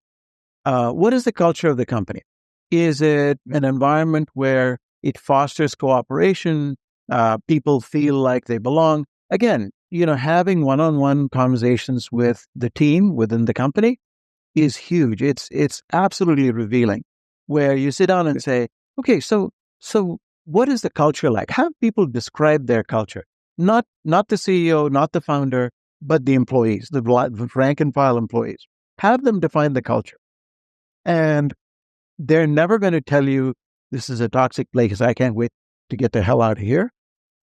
What is the culture of the company? Is it an environment where it fosters cooperation? People feel like they belong. Again, having one-on-one conversations with the team within the company is huge. It's absolutely revealing, where you sit down and say, okay, so what is the culture like? Have people describe their culture, not the CEO, not the founder, but the employees, the rank and file employees. Have them define the culture, and they're never going to tell you this is a toxic place. I can't wait to get the hell out of here.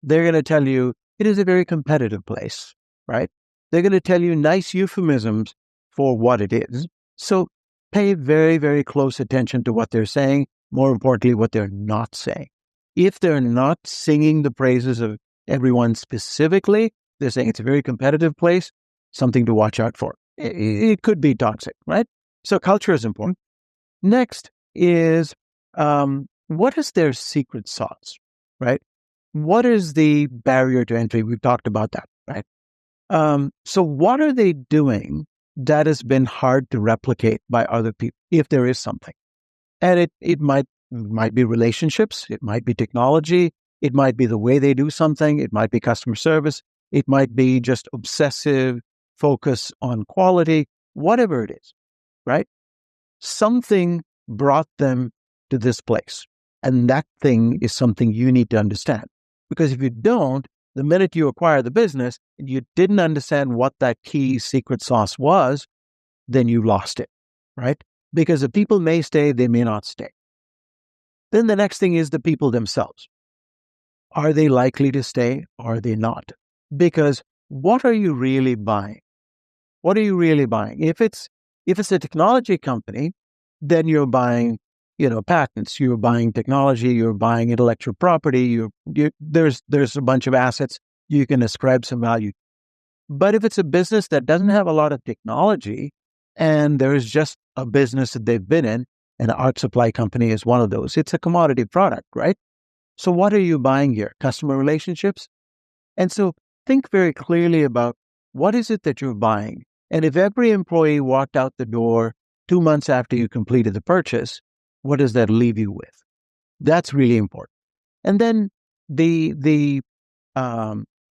They're going to tell you it is a very competitive place, right? They're going to tell you nice euphemisms for what it is. So pay very, very close attention to what they're saying. More importantly, what they're not saying. If they're not singing the praises of everyone specifically, they're saying it's a very competitive place, something to watch out for. It could be toxic, right? So culture is important. Next is what is their secret sauce, right? What is the barrier to entry? We've talked about that, right? So what are they doing that has been hard to replicate by other people, if there is something? And it might be relationships, it might be technology, it might be the way they do something, it might be customer service, it might be just obsessive focus on quality, whatever it is, right? Something brought them to this place. And that thing is something you need to understand. Because if you don't, the minute you acquire the business, and you didn't understand what that key secret sauce was, then you lost it, right? Because the people may stay, they may not stay. Then the next thing is the people themselves. Are they likely to stay? Or are they not? Because what are you really buying? What are you really buying? If it's a technology company, then you're buying, patents. You're buying technology. You're buying intellectual property. There's a bunch of assets you can ascribe some value. But if it's a business that doesn't have a lot of technology, and there's just a business that they've been in, an art supply company is one of those. It's a commodity product, right? So what are you buying here? Customer relationships? And so think very clearly about what is it that you're buying. And if every employee walked out the door 2 months after you completed the purchase, what does that leave you with? That's really important. And then the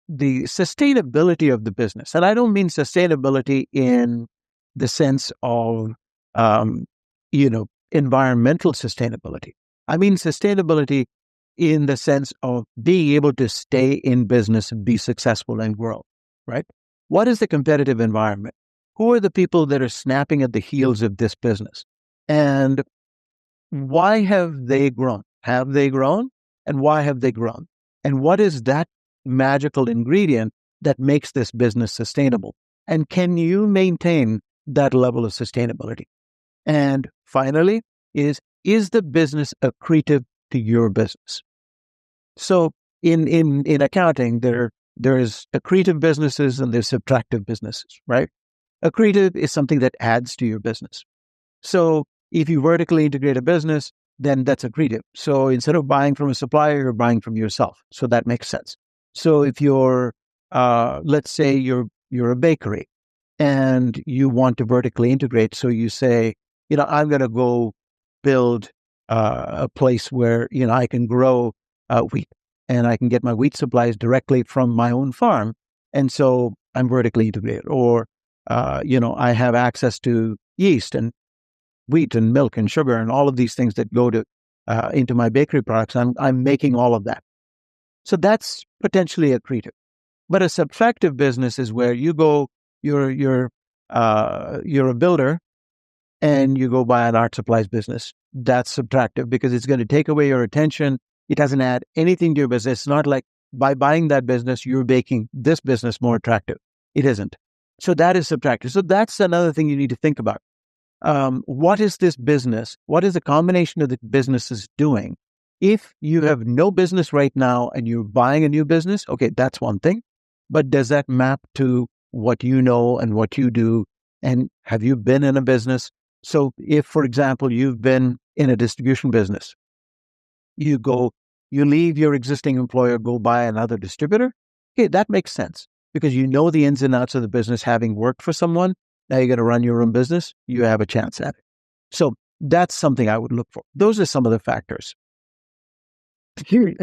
sustainability of the business. And I don't mean sustainability in the sense of, environmental sustainability. I mean sustainability in the sense of being able to stay in business and be successful and grow, right? What is the competitive environment? Who are the people that are snapping at the heels of this business? And why have they grown? Have they grown? And why have they grown? And what is that magical ingredient that makes this business sustainable? And can you maintain that level of sustainability? And finally, is the business accretive to your business? So in accounting, there's accretive businesses and there's subtractive businesses, right? Accretive is something that adds to your business. So if you vertically integrate a business, then that's accretive. So instead of buying from a supplier, you're buying from yourself. So that makes sense. So if you're, let's say you're a bakery and you want to vertically integrate, so you say, I'm going to go build a place where, I can grow wheat and I can get my wheat supplies directly from my own farm. And so I'm vertically integrated. Or, I have access to yeast and wheat and milk and sugar and all of these things that go to into my bakery products. I'm making all of that. So that's potentially accretive. But a subtractive business is where you go, you're a builder and you go buy an art supplies business. That's subtractive because it's going to take away your attention. It doesn't add anything to your business. It's not like by buying that business, you're making this business more attractive. It isn't. So that is subtractive. So that's another thing you need to think about. What is this business? What is the combination of the businesses doing If you have no business right now and you're buying a new business, okay, that's one thing. But does that map to what you know and what you do? And have you been in a business? So if, for example, you've been in a distribution business, you leave your existing employer, go buy another distributor. Okay, that makes sense because you know the ins and outs of the business, having worked for someone. Now you're going to run your own business. You have a chance at it. So that's something I would look for. Those are some of the factors.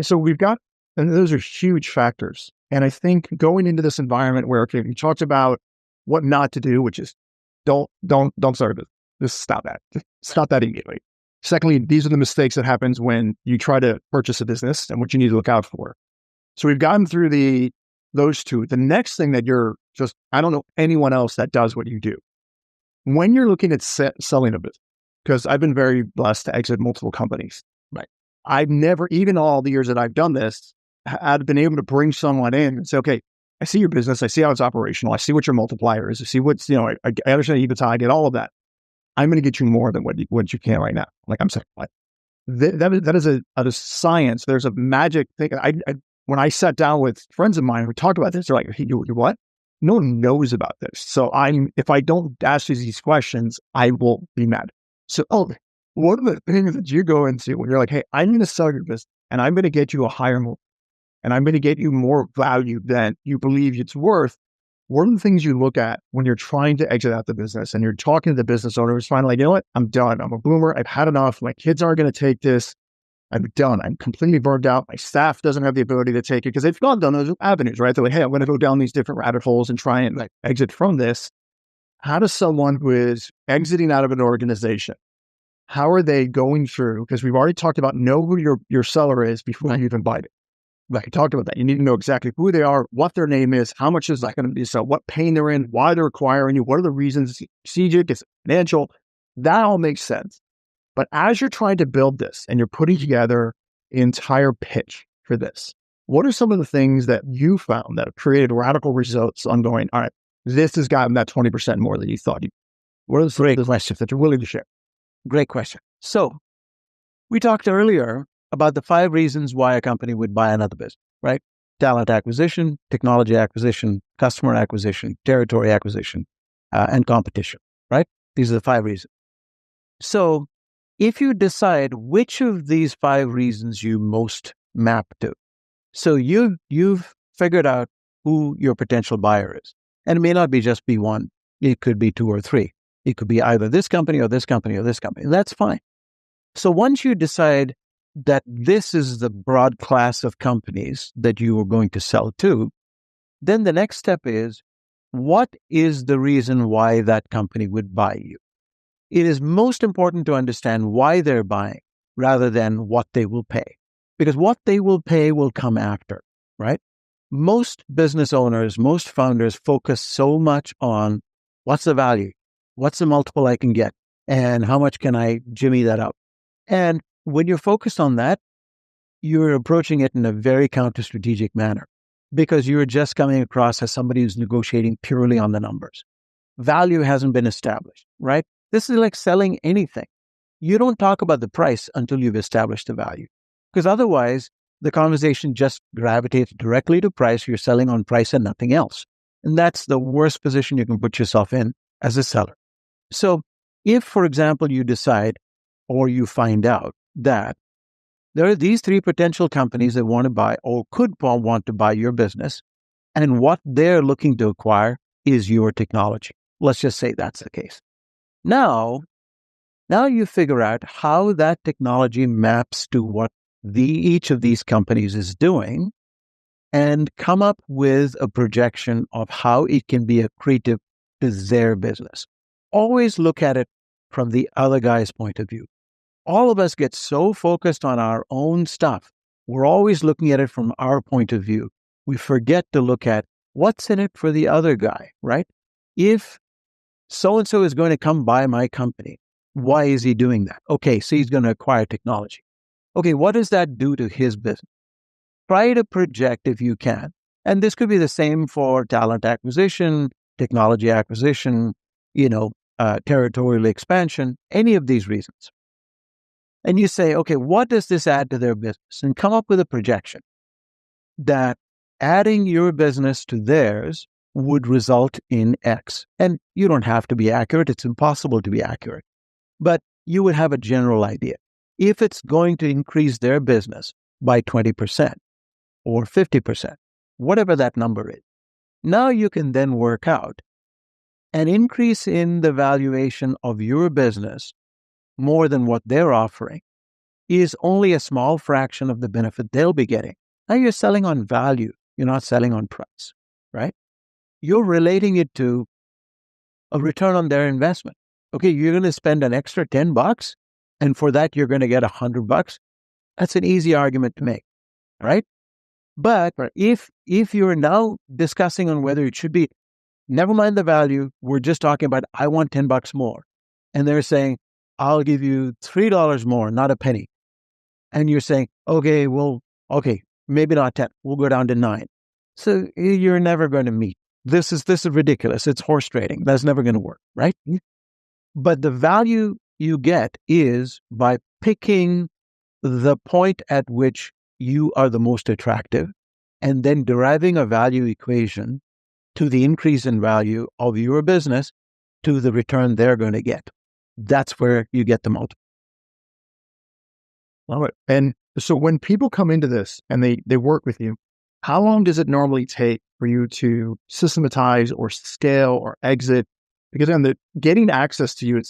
So we've got, and those are huge factors. And I think going into this environment where, okay, you talked about what not to do, which is don't start it. Just stop that. Just stop that immediately. Secondly, these are the mistakes that happens when you try to purchase a business and what you need to look out for. So we've gotten through those two. The next thing that I don't know anyone else that does what you do. When you're looking at selling a business, because I've been very blessed to exit multiple companies. Right. I've never, even all the years that I've done this, I've been able to bring someone in and say, okay, I see your business. I see how it's operational. I see what your multiplier is. I see what's, I understand EBITDA, I get all of that. I'm going to get you more than what you can right now. Like I'm saying, like, that is a science. There's a magic thing. When I sat down with friends of mine, we talked about this. They're like, hey, you what? No one knows about this. So if I don't ask you these questions, I will be mad. So, what are the things that you go into when you're like, hey, I'm going to sell your business and I'm going to get you a higher multiple and I'm going to get you more value than you believe it's worth? What are the things you look at when you're trying to exit out the business and you're talking to the business owner who's finally like, you know what? I'm done. I'm a boomer. I've had enough. My kids aren't going to take this. I'm done. I'm completely burned out. My staff doesn't have the ability to take it because they've gone down those avenues, right? They're like, hey, I'm going to go down these different rabbit holes and try and exit from this. How does someone who is exiting out of an organization, how are they going through? Because we've already talked about know who your seller is before you even buy it. Right. We talked about that. You need to know exactly who they are, what their name is, how much is that going to be, so what pain they're in, why they're acquiring you, what are the reasons, strategic, is it financial? That all makes sense. But as you're trying to build this and you're putting together the entire pitch for this, what are some of the things that you found that have created radical results on going, all right, this has gotten that 20% more than you thought? What are the great questions that you're willing to share? Great question. So we talked earlier about the 5 reasons why a company would buy another business, right? Talent acquisition, technology acquisition, customer acquisition, territory acquisition, and competition, right? These are the 5 reasons. So if you decide which of these 5 reasons you most map to, so you've figured out who your potential buyer is. And it may not just be one. It could be 2 or 3. It could be either this company or this company or this company. That's fine. So once you decide that this is the broad class of companies that you are going to sell to, then the next step is, what is the reason why that company would buy you? It is most important to understand why they're buying rather than what they will pay, because what they will pay will come after, right? Most business owners, most founders focus so much on what's the value, what's the multiple I can get, and how much can I jimmy that up? And when you're focused on that, you're approaching it in a very counter-strategic manner because you're just coming across as somebody who's negotiating purely on the numbers. Value hasn't been established, right? This is like selling anything. You don't talk about the price until you've established the value, because otherwise the conversation just gravitates directly to price. You're selling on price and nothing else. And that's the worst position you can put yourself in as a seller. So if, for example, you decide or you find out that there are these 3 potential companies that want to buy or could want to buy your business, and what they're looking to acquire is your technology. Let's just say that's the case. Now you figure out how that technology maps to what each of these companies is doing and come up with a projection of how it can be accretive to their business. Always look at it from the other guy's point of view. All of us get so focused on our own stuff. We're always looking at it from our point of view. We forget to look at what's in it for the other guy, right? If so-and-so is going to come buy my company, why is he doing that? Okay, so he's going to acquire technology. Okay, what does that do to his business? Try to project if you can. And this could be the same for talent acquisition, technology acquisition, territorial expansion, any of these reasons. and you say, okay, what does this add to their business? And come up with a projection that adding your business to theirs would result in X. And you don't have to be accurate. It's impossible to be accurate. But you would have a general idea. If it's going to increase their business by 20% or 50%, whatever that number is, now you can then work out an increase in the valuation of your business more than what they're offering is only a small fraction of the benefit they'll be getting. Now you're selling on value. You're not selling on price, right? You're relating it to a return on their investment. Okay, you're going to spend an extra $10, and for that, you're going to get $100. That's an easy argument to make, right? But if you're now discussing on whether it should be, never mind the value, we're just talking about, I want $10 more. And they're saying, I'll give you $3 more, not a penny. And you're saying, okay, maybe not 10. We'll go down to 9. So you're never going to meet. This is ridiculous. It's horse trading. That's never going to work, right? But the value you get is by picking the point at which you are the most attractive and then deriving a value equation to the increase in value of your business to the return they're going to get. That's where you get the multiple. Love it. And so when people come into this and they work with you, how long does it normally take for you to systematize or scale or exit? Because then getting access to you,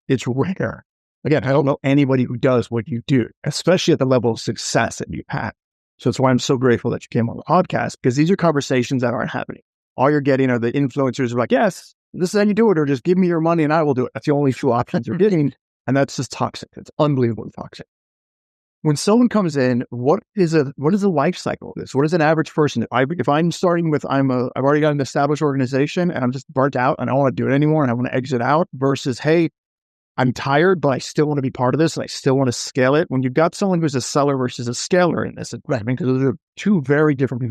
it's rare. Again, I don't know anybody who does what you do, especially at the level of success that you've had. So that's why I'm so grateful that you came on the podcast, because these are conversations that aren't happening. All you're getting are the influencers who are like, yes, this is how you do it, or just give me your money and I will do it. That's the only two options you're getting. And that's just toxic. It's unbelievably toxic. When someone comes in, what is the life cycle of this? What is an average person? If I'm starting with, I've already got an established organization and I'm just burnt out and I don't want to do it anymore and I want to exit out, versus, hey, I'm tired, but I still want to be part of this and I still want to scale it. When you've got someone who's a seller versus a scaler in this, right? Because those are two very different.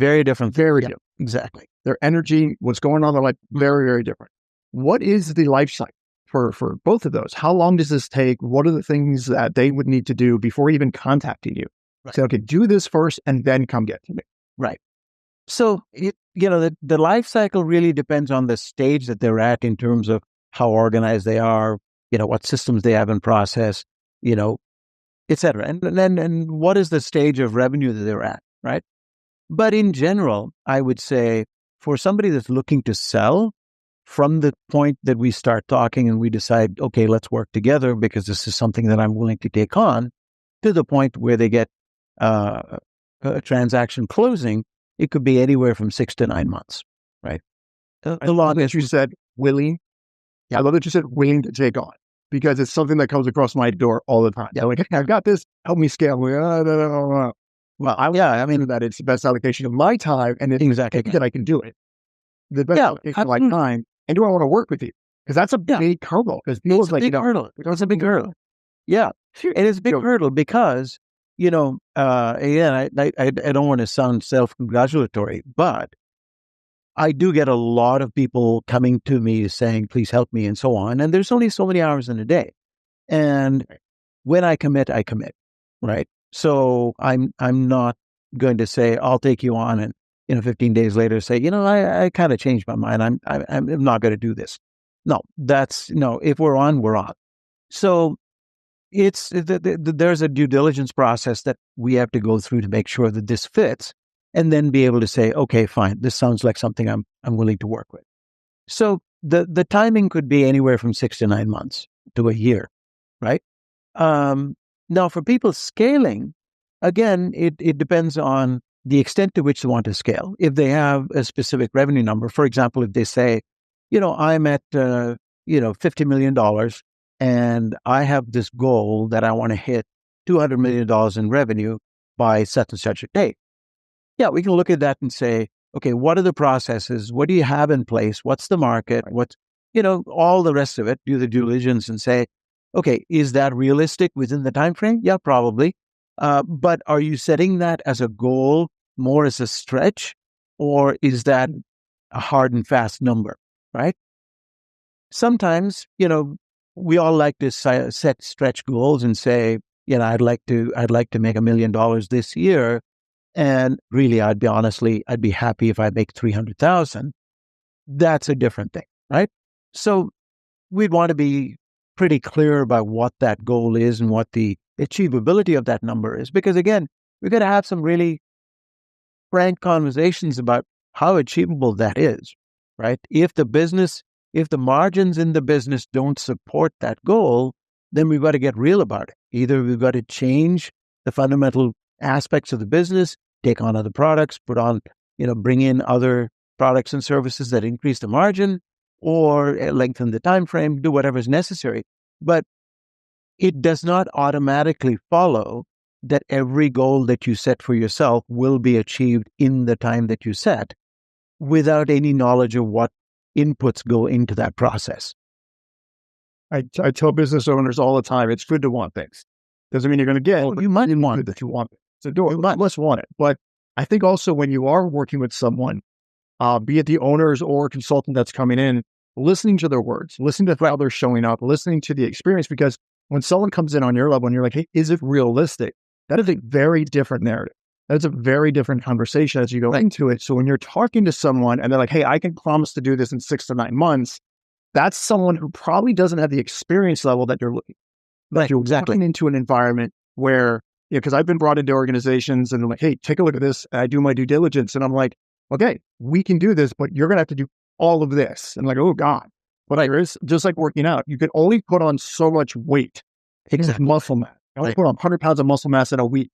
Exactly. Their energy, what's going on in their life, very, very different. What is the life cycle for both of those? How long does this take? What are the things that they would need to do before even contacting you? Right. Say, okay, do this first and then come get to me. Right. So, the life cycle really depends on the stage that they're at in terms of how organized they are, what systems they have in process, et cetera. And what is the stage of revenue that they're at, right? But in general, I would say for somebody that's looking to sell, from the point that we start talking and we decide, okay, let's work together because this is something that I'm willing to take on, to the point where they get a transaction closing, it could be anywhere from 6 to 9 months, right? I love that you said willing. Yeah, I love that you said willing to take on, because it's something that comes across my door all the time. Yeah, like, I've got this, help me scale. Well, I mean that it's the best allocation of my time, and it's exactly that I can do it. The best allocation of my time. And do I want to work with you? Because that's a big hurdle. Because it's a big hurdle. It's a big hurdle. Yeah. It is a big hurdle because, again, I don't want to sound self-congratulatory, but I do get a lot of people coming to me saying, please help me and so on. And there's only so many hours in a day. And when I commit, right? So I'm not going to say, I'll take you on and 15 days later say, I kind of changed my mind. I'm not going to do this. No, if we're on, we're on. So there's a due diligence process that we have to go through to make sure that this fits, and then be able to say, okay, fine, this sounds like something I'm willing to work with. So the timing could be anywhere from 6 to 9 months to a year, right? Now for people scaling, again, it depends on the extent to which they want to scale. If they have a specific revenue number, for example, if they say, I'm at, $50 million and I have this goal that I want to hit $200 million in revenue by such and such a date. Yeah, we can look at that and say, okay, what are the processes? What do you have in place? What's the market? What's, all the rest of it, do the due diligence and say, okay, is that realistic within the time frame? Yeah, probably. But are you setting that as a goal, more as a stretch, or is that a hard and fast number, right? Sometimes, we all like to set stretch goals and say, I'd like to make $1 million this year. And really, I'd be happy if I make 300,000. That's a different thing, right? So we'd want to be pretty clear about what that goal is and what the achievability of that number is. Because again, we've got to have some really frank conversations about how achievable that is, right? If the margins in the business don't support that goal, then we've got to get real about it. Either we've got to change the fundamental aspects of the business, take on other products, bring in other products and services that increase the margin, or lengthen the time frame, do whatever is necessary. But it does not automatically follow that every goal that you set for yourself will be achieved in the time that you set without any knowledge of what inputs go into that process. I tell business owners all the time, it's good to want things. Doesn't mean you're going to get it. You might want it. That you want it. So you must want it. But I think also when you are working with someone, be it the owners or consultant that's coming in, listening to their words, listening to how they're showing up, listening to the experience, because when someone comes in on your level and you're like, hey, is it realistic? That is a very different narrative. That's a very different conversation as you go into it. So when you're talking to someone and they're like, hey, I can promise to do this in 6 to 9 months, that's someone who probably doesn't have the experience level that you're looking. Right, you're exactly. walking into an environment where, because I've been brought into organizations and they're like, hey, take a look at this. And I do my due diligence. And I'm like, okay, we can do this, but you're going to have to do all of this. And I'm like, oh God. But there is, just like working out, you can only put on so much weight. Exactly. Muscle mass. I only put on 100 pounds of muscle mass in a week.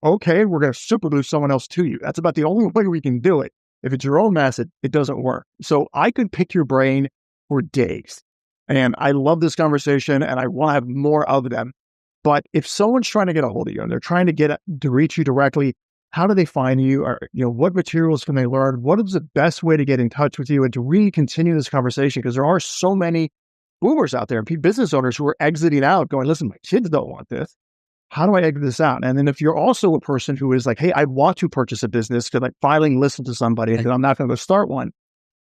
Okay, we're going to super glue someone else to you. That's about the only way we can do it. If it's your own mass, it doesn't work. So I could pick your brain for days. And I love this conversation and I want to have more of them. But if someone's trying to get a hold of you and they're trying to reach you directly, how do they find you? Or, what materials can they learn? What is the best way to get in touch with you and to really continue this conversation? Because there are so many boomers out there, business owners who are exiting out going, listen, my kids don't want this. How do I exit this out? And then if you're also a person who is like, hey, I want to purchase a business, because like finally listen to somebody and I'm not going to go start one.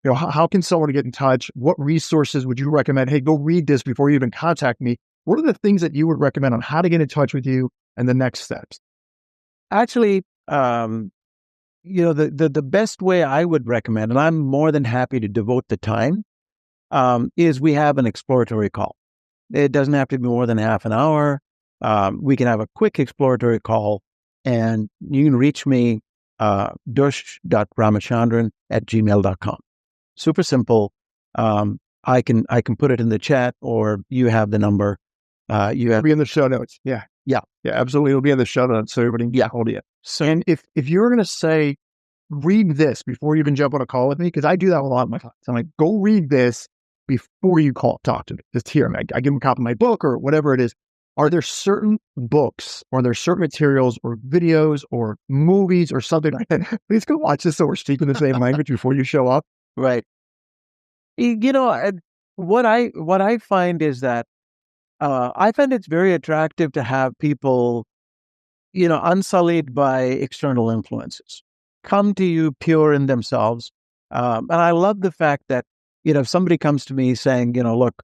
How can someone get in touch? What resources would you recommend? Hey, go read this before you even contact me. What are the things that you would recommend on how to get in touch with you and the next steps? Actually, the best way I would recommend, and I'm more than happy to devote the time, is we have an exploratory call. It doesn't have to be more than half an hour. We can have a quick exploratory call, and you can reach me, dush.ramachandran@gmail.com. Super simple. I can put it in the chat, or you have the number. It'll be in the show notes. Yeah, absolutely. It'll be in the show notes so everybody can hold you. So, and if you're going to say, read this before you even jump on a call with me, because I do that a lot of my clients. I'm like, go read this before you talk to me. Just here, I give them a copy of my book or whatever it is. Are there certain books, or are there certain materials or videos or movies or something like that? Please go watch this so we're speaking the same language before you show up. Right. What I find is that I find it's very attractive to have people, unsullied by external influences, come to you pure in themselves. And I love the fact that, if somebody comes to me saying, look,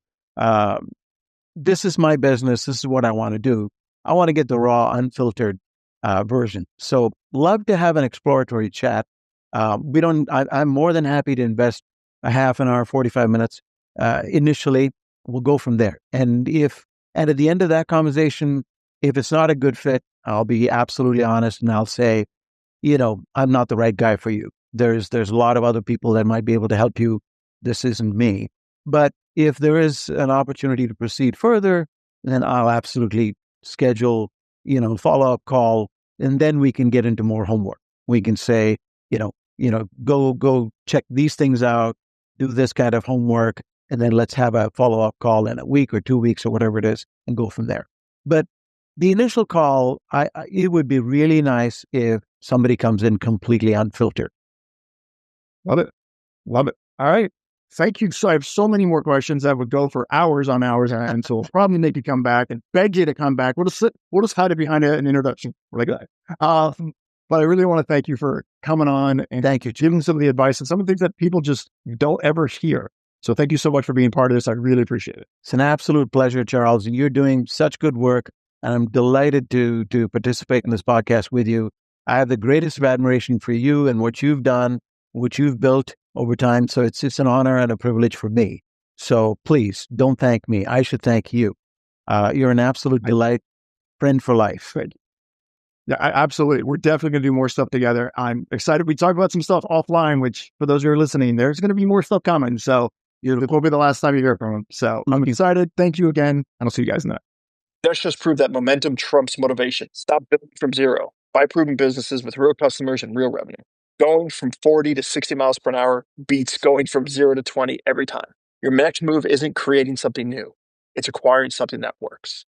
this is my business, this is what I want to do, I want to get the raw, unfiltered version. So love to have an exploratory chat. I'm more than happy to invest a half an hour, 45 minutes. Initially, we'll go from there. And at the end of that conversation, if it's not a good fit, I'll be absolutely honest and I'll say, I'm not the right guy for you. There's a lot of other people that might be able to help you. This isn't me. But if there is an opportunity to proceed further, then I'll absolutely schedule, follow-up call, and then we can get into more homework. We can say, go check these things out, do this kind of homework, and then let's have a follow-up call in a week or 2 weeks or whatever it is and go from there. But the initial call, it would be really nice if somebody comes in completely unfiltered. Love it. All right. Thank you. So I have so many more questions that would go for hours on hours. And so we'll probably make you come back and beg you to come back. We'll just hide it behind an introduction. Really good. But I really want to thank you for coming on and thank you, giving some of the advice and some of the things that people just don't ever hear. So thank you so much for being part of this. I really appreciate it. It's an absolute pleasure, Charles. You're doing such good work. and I'm delighted to participate in this podcast with you. I have the greatest of admiration for you and what you've done, what you've built over time. So it's an honor and a privilege for me. So please don't thank me. I should thank you. You're an absolute delight, friend for life. Good. Yeah, absolutely. We're definitely going to do more stuff together. I'm excited. We talked about some stuff offline, which for those who are listening, there's going to be more stuff coming. So it will be the last time you hear from him. So I'm excited. Thank you again. And I'll see you guys in that. Dash just proved that momentum trumps motivation. Stop building from zero. Buy proven businesses with real customers and real revenue. Going from 40 to 60 miles per hour beats going from 0 to 20 every time. Your next move isn't creating something new. It's acquiring something that works.